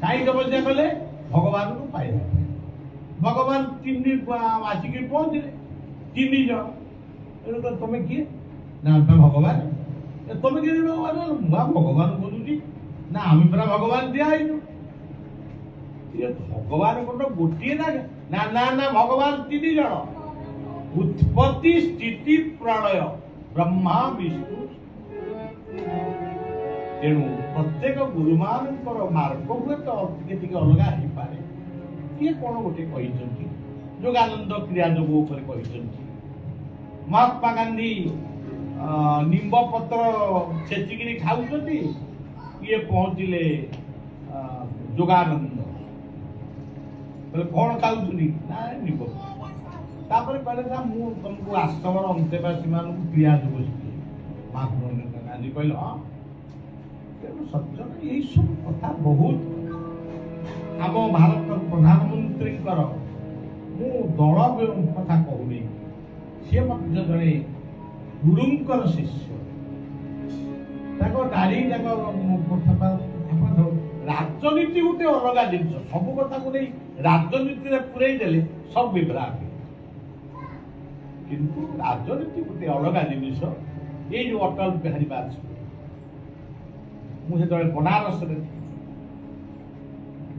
कहीं तपस्या कले भगवान को पाइबा भगवान तीन आसिक पहुंचले तीन जन तुम किए ना भगवान तुम किए भगवान भगवान बोलुची ना आम पूरा भगवान दिया भगवान कौन गोटे ना ना ना ना भगवान तीन जन उत्पत्ति स्थिति प्रलय ब्रह्मा विष्णु तेणु प्रत्येक गुरु मानकर मार्ग हुए तो टिके अलग हो पाए किए कौन गोटे कहते योगानंद क्रिया जोग महात्मा गांधी निम्ब पत्र छेचिकी खाऊ ये पहुंचले योगानंद कौन खाऊ ना निम्ब कहले तुमको आश्रम अंतेवासी मान क्रिया जोग शिखे महात्मा गांधी कहले हाँ तेणु सज्जन यही सब कथा बहुत आम भारत प्रधानमंत्री मु दल कथा कहूनी सी जड़े गुरुंकर शिष्य दाढ़ी राजनीति गोटे अलग जिन सब कथा को नहीं राजनीति पूरे देले सब विभ्राट किंतु राजनीति गोटे अलग जिनिस ये जो अटल बिहारी वाजपेयी मुझे बनारस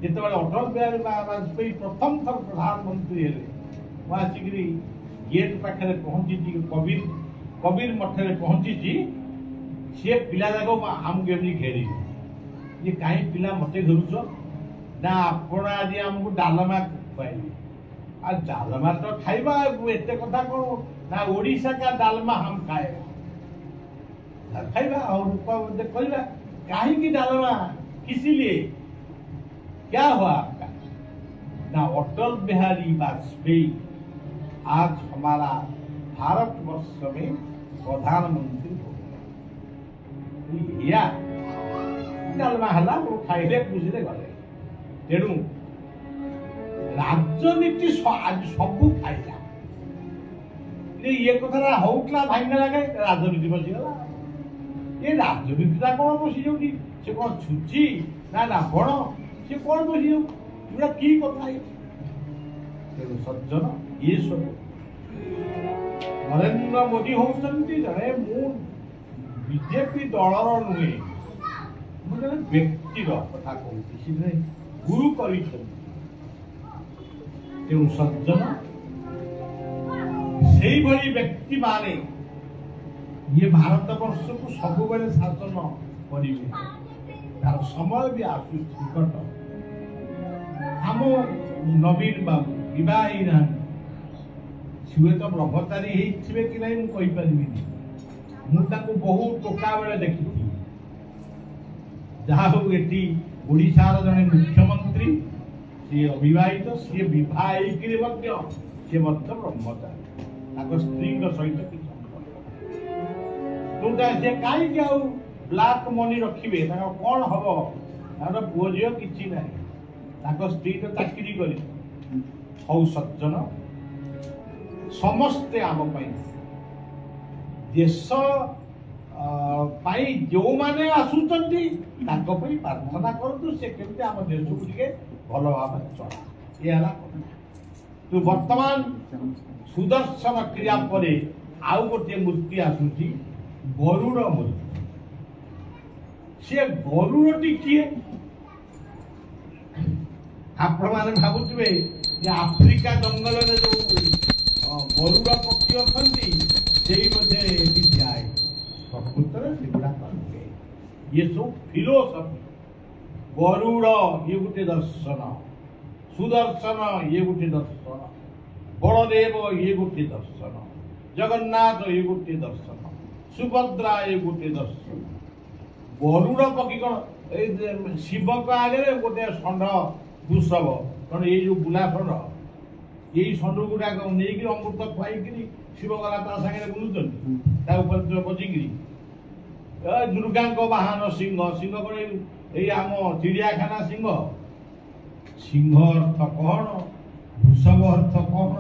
ଯେତେବେଳେ ଅଟଳ ବିହାରୀ ବାଜପେୟୀ ପ୍ରଥମ ଥର ପ୍ରଧାନମନ୍ତ୍ରୀ ହେଲେ ମୁଁ ଆସିକିରି ଗେଟ୍ ପାଖରେ ପହଞ୍ଚିଛି କବିର ମଠରେ ପହଞ୍ଚିଛି ସିଏ ପିଲା ଯାକ ଆମକୁ ଏମିତି ଘେରିଲେ ଯେ କାହିଁ ପିଲା ମତେ ଧରୁଛ ନା ଆପଣ ଆଜି ଆମକୁ ଡାଲମା ଖୁଆଇଲେ ଆଉ ଡାଲମା ତ ଖାଇବା ଏତେ କଥା କଣ ନା ଓଡ଼ିଶା का डालमा हम खाएगा खाइबा और कहवा कहीं डालमा किसी लिए क्या हुआ आपका ना अटल बिहारी वाजपेयी आज हमारा भारतवर्ष में प्रधानमंत्री हो गया डालमा हला वो खाइले बुझे गले तेणु राजनीति आज सबू खाइला ये कथा होता भाईना लगे राजनीति बसीगला ये राजनीति कौन बसी जाऊँगी से कौन छुची ना ना बण से कौन बसी जाऊ पूरा की कथा तेणु सज्जन ये सब नरेंद्र मोदी होती जड़े बीजेपी दलर नुहे मुझे व्यक्तिर कथा कहूँ गुरु कर सज्जन से व्यक्ति माने ये भारत वर्ष को सब शासन करेंगे तार समय भी आसुट आम नवीन बाबू बही ना सी तो ब्रह्मचारी होते कि नहीं मुझे मुझे बहुत टोका बेले देखी जहा हूँ ये ओडिशार जड़े मुख्यमंत्री सी अविवाहित सी ब्रह्मचारी स्त्री सहित कहीं ब्लाक मनी रखिए कौन हम पुओ झी कि ना स्त्री तो चाकरी कर सज्जन समस्ते आम देश जो मैंने आसुच्च प्रार्थना करूँ से केमती आम देश को भल भाव चला ये तो वर्तमान सुदर्शन क्रिया पर आउ गोटे मूर्ति आसूची गरुड़ मूर्ति सी गरुड़ी किए आपण मैंने भावुवे आफ्रिका जंगल में जो गरुड़ पक्षी अच्छा प्रकृत ये सब फिलोसफी गरुड़ ये गोटे दर्शन सुदर्शन ये गोटे दर्शन बलदेव ये गोटे दर्शन जगन्नाथ ये गोटे दर्शन सुभद्रा ये गोटे दर्शन गरुड़ पक्षी कौन शिव को आगे गोटे षंड वृषभ कौन ये जो बुला षंड यही षंड गुड़ाक नहीं अमृत खुआई शिव गला सागे बुलूँ बजिकी दुर्गा बाहन सिंह सिंह कौन ये आम चिड़ियाखाना सिंह सिंह अर्थ कौन वृषभ अर्थ कौन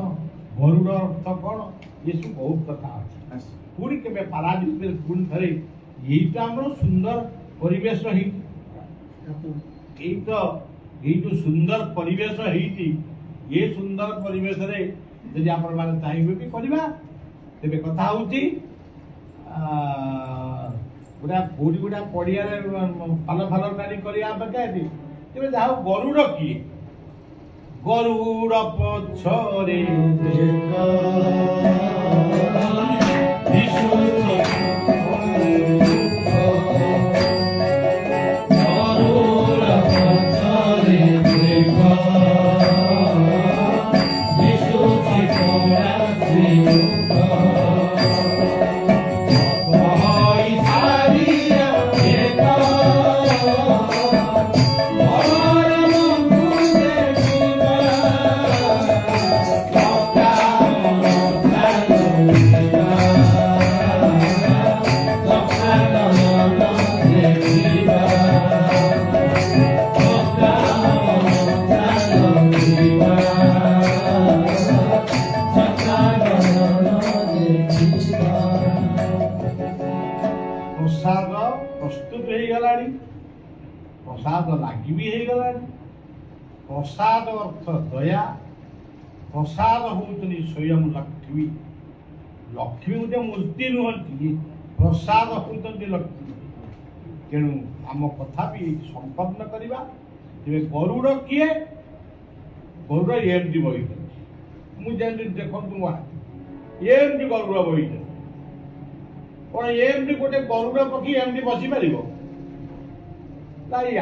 गरुड़ अर्थ कौन ये सब बहुत कथा अच्छे पुणी के पारादीप पुणी थे यही तो आम सुंदर परिवेश यही जो सुंदर परिवेश ये सुंदर परिवेश यदि आप चाहिए भी करवा तेरे कथा हूँ गोटा कौटी गोटा पड़िया फल फल टाणी करवा तेरे जहाँ गरुड़ किए गरुड़ पछरे प्रसाद प्रस्तुत हो गला प्रसाद लगी भी हो गला प्रसाद अर्थ दया प्रसाद होती स्वयं लक्ष्मी लक्ष्मी गोटे मूर्ति नुहति प्रसाद होती लक्ष्मी तेणु आम कथा भी संपन्न करवा तेरे गरुड़ किए गरुड़ एमती बही मुझे देखो एमती गरुड़ बही कौन एमती गोटे गरुड़ पक्षी एमती बसी पार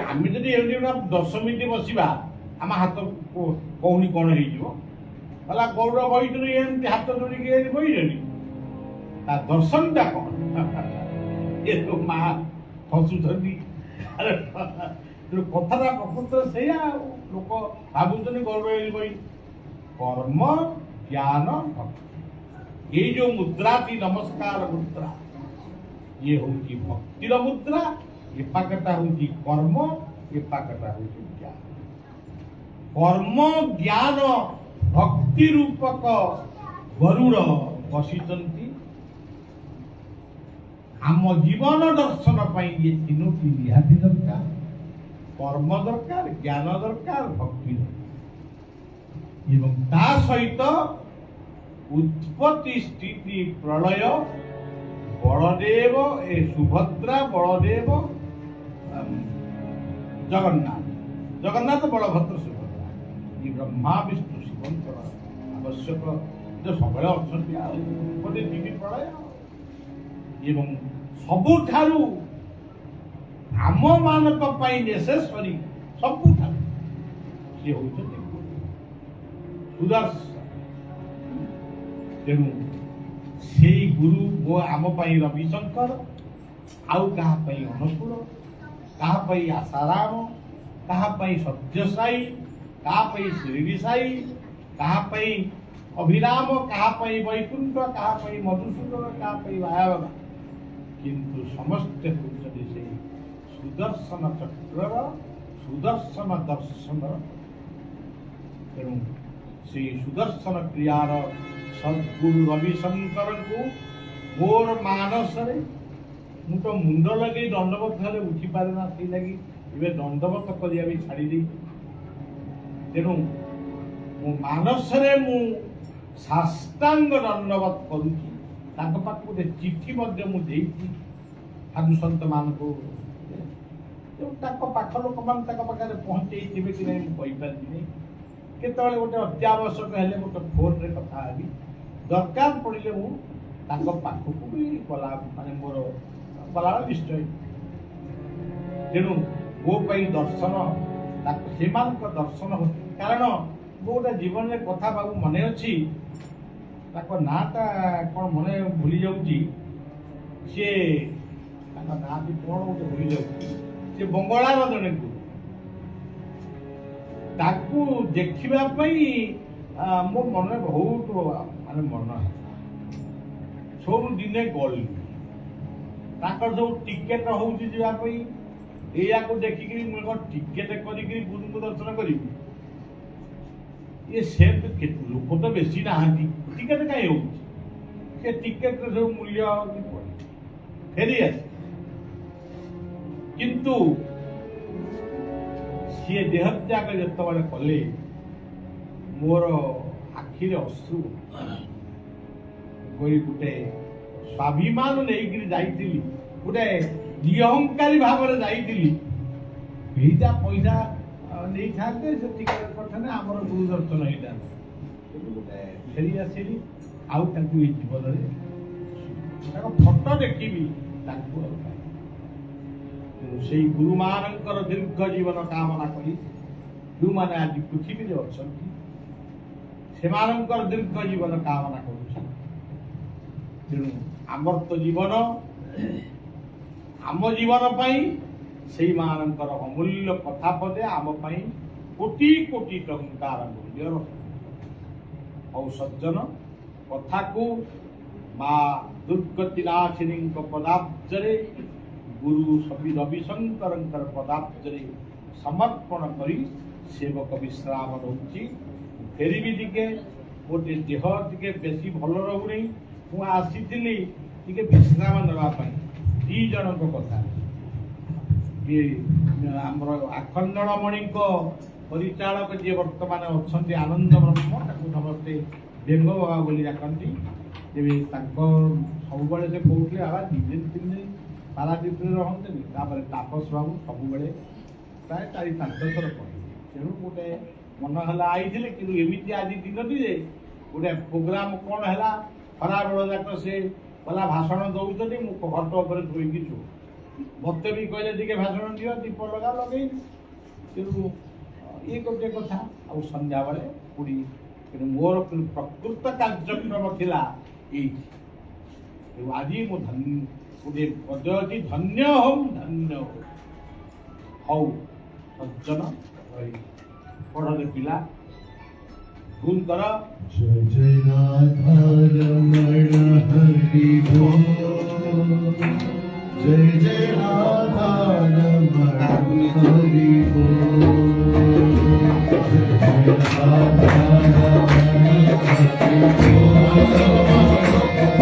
आम जदि एमती 10 मिनिट बसवा आम हाथ कौनी कौन होगा गरुड़ बही एमती हाथ जोड़ी बही दर्शन टा कौन ये तो माँ हसुंट कथा प्रकृत से लोक भावुन गौरव बही कर्म ज्ञान भक्ति ये जो मुद्रा थी नमस्कार मुद्रा ये हूँ भक्तिर मुद्रा ये पाकटा हूँ कर्म ये पाकटा हूँ ज्ञान कर्म ज्ञान भक्ति रूपक गरुड़ बसिचंती आम जीवन दर्शन पाई ये तीनोटी निहाती दरकार कर्म दरकार ज्ञान दरकार भक्ति दरकार एवं ता सहित उत्पत्ति स्थिति प्रलय बलदेव ए सुभद्रा बलदेव जगन्नाथ बलभद्र सुभद्रा ये ब्रह्मा विष्णु शिवंकर आवश्यक जो सब उत्पत्ति स्थिति प्रलय एवं सबुठारु आम मानक पाई नेसेसरी सबुठारु से होउछन्ति सुदर्शन तेणु से गुरु वो आम पाई रविशंकर आउ कहा पाई अनुकूल कहा पाई आसाराम कहा पाई सत्यसाई कहा पाई शिरडी साई कहा पाई अभिराम कहा पाई वैकुंठ कहा पाई मधुसूदन कहा पाई मायाबाबा किंतु समस्त होउछन्ति से सुदर्शन चक्र सुदर्शन दर्शन तेणु से सुदर्शन क्रियार सद्गुरु रविशंकर को मोर मानस मु तो मुंड लगे दंडवत हेले उठी पारे ना से लगी इबे दंडवत करिया भी छाड़ी दी तेणु मो मानस रे मु साष्टांग दंडवत करूची ताको पाख गोटे चिठी मध्य मु देइची साधु संत मान को पाख लोक मान पाखे पहुँचे थे कि नहीं मुझे केतले गोटे अत्यावश्यक हेले गोटे फोन रे कथा हेबी दरकार पड़े मुझक भी गला माने मोर गला निश्चय तेणु मो दर्शन से दर्शन हो कारण मो गोटे जीवन में कथा बाबू मन अच्छी नाटा कौन मन भूली जाऊँगी सी ना भी कौन गोटे भूली जाऊँगी सी बंगलार जड़े गुरु ताकू देखा मो मन बहुत माने मन सब दिने गली सब टिकेट हो देखिक टिकेट कर गुरु को दर्शन करी ये से लोक तो बेसी ना टिकेट कहीं हो टिकेट सब मूल्य फेरी आस किंतु सी देह त्याग जो कले मोर आखिरे अश्रु गोटे स्वाभिमान नहीं जाइली गोटे निअहंकारी भाव में जाइली पैसा नहीं था से टिकेट करते आमर गुरु दर्शन होता गोटे फेरी आसली आउ जीवन फटो देखी से गुरु मानकर दीर्घ जीवन कामना करी जो मैंने आज पृथ्वी में अच्छा से दीर्घ जीवन कामना कर तेणु आमर तो जीवन आम जीवन से मानकर अमूल्य कथा पदे आम कोटि कोटि टंकार मूल्य और सज्जन कथा को माँ दुर्गतिनाशिनी पदाब्जरे गुरु सभी रविशंकर पदाब्जरे समर्पण करी सेवक विश्राम रोची फेरी भी टिके गोटे देह टिके बेसी भल रोनी मुझे आसी विश्राम नापी दी जन कथा ये आमर आखंडमणि परिचालक जी बर्तमान अच्छा आनंद ब्रह्म समस्ते बेंग बाबा बोली डाकती सब से कहते बाबा 2 दिन 3 दिन पारादीप रहते तापर तापस बाबू सब ପ୍ରାୟ 4-5 ଥର ପଢ଼ିଲି। ତେଣୁ ଗୋଟେ ମନ ହେଲା ଆଇଥିଲେ, କିନ୍ତୁ ଏମିତି ଆଜି ଦିନଟି ଯେ ଗୋଟେ ପ୍ରୋଗ୍ରାମ କ'ଣ ହେଲା, ଖରାବେଳ ଯାକ ସେ ଗଲା ଭାଷଣ ଦଉଛନ୍ତି, ମୁଁ ଖଟ ଉପରେ ଧୋଇକି ଶୁଣୁ। ମୋତେ ବି କହିଲେ ଟିକେ ଭାଷଣ ଦିଅ, ଦୀପ ଲଗେଇନି। ତେଣୁ ଇଏ ଗୋଟେ କଥା। ଆଉ ସନ୍ଧ୍ୟାବେଳେ ପୁଣି କିନ୍ତୁ ମୋର ପ୍ରକୃତ କାର୍ଯ୍ୟକ୍ରମ ଥିଲା ଏଇଠି। ତେଣୁ ଆଜି ମୁଁ ଗୋଟିଏ ପଦ ଅଛି, ଧନ୍ୟ ହଉ ସଜ୍ଜନ ରହି। ପଢ଼ରେ ପିଲା ଭୁଲ କର। जय जय राधा रमण हरि बोल, जय जय राधा रमण हरि बोल, जय जय राधा रमण हरि बोल,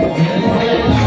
जय जय राधा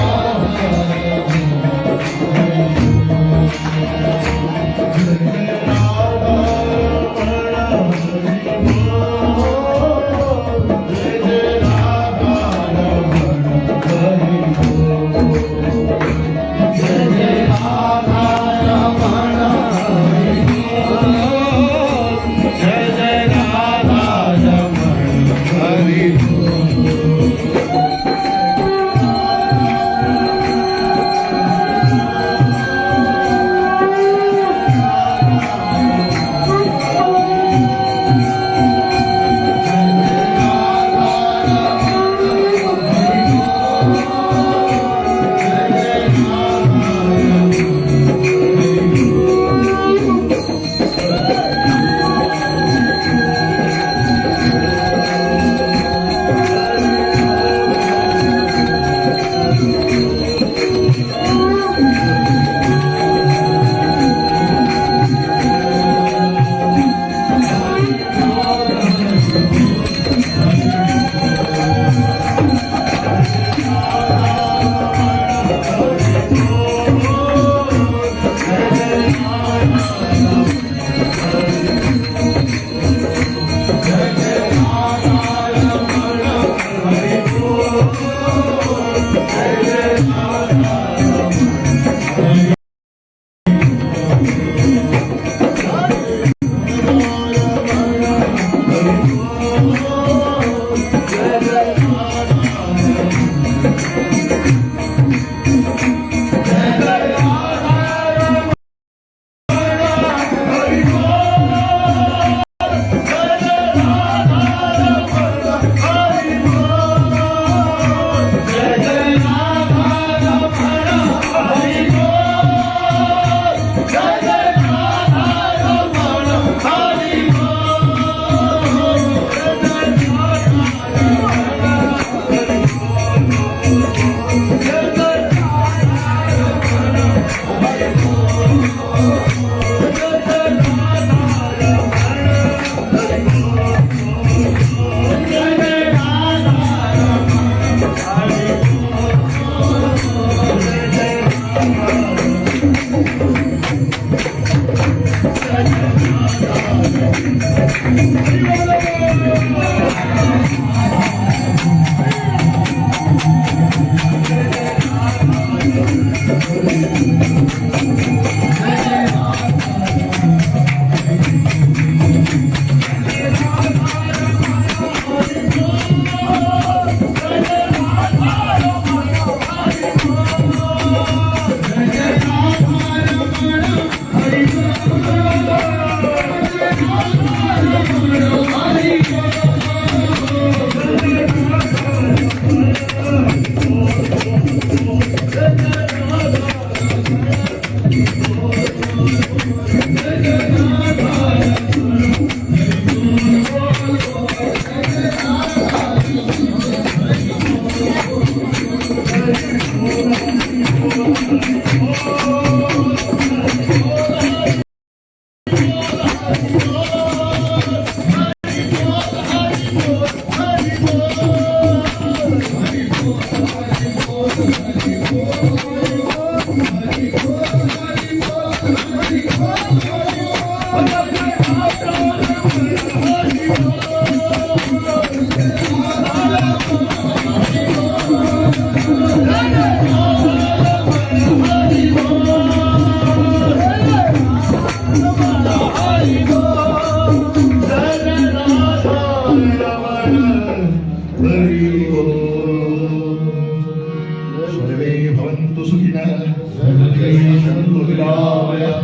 सर्वे भवन्तु सुखिनः सर्वे सन्तु निरामयाः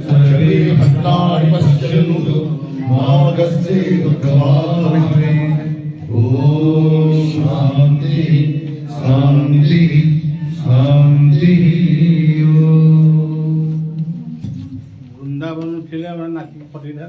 सर्वे भद्राणि पश्यन्तु मा कश्चित् दुःखभाग् भवेत् ॐ शान्ति शान्ति शान्ति বৃন্দাবন ছেলে আমরা নাকি ফটিরা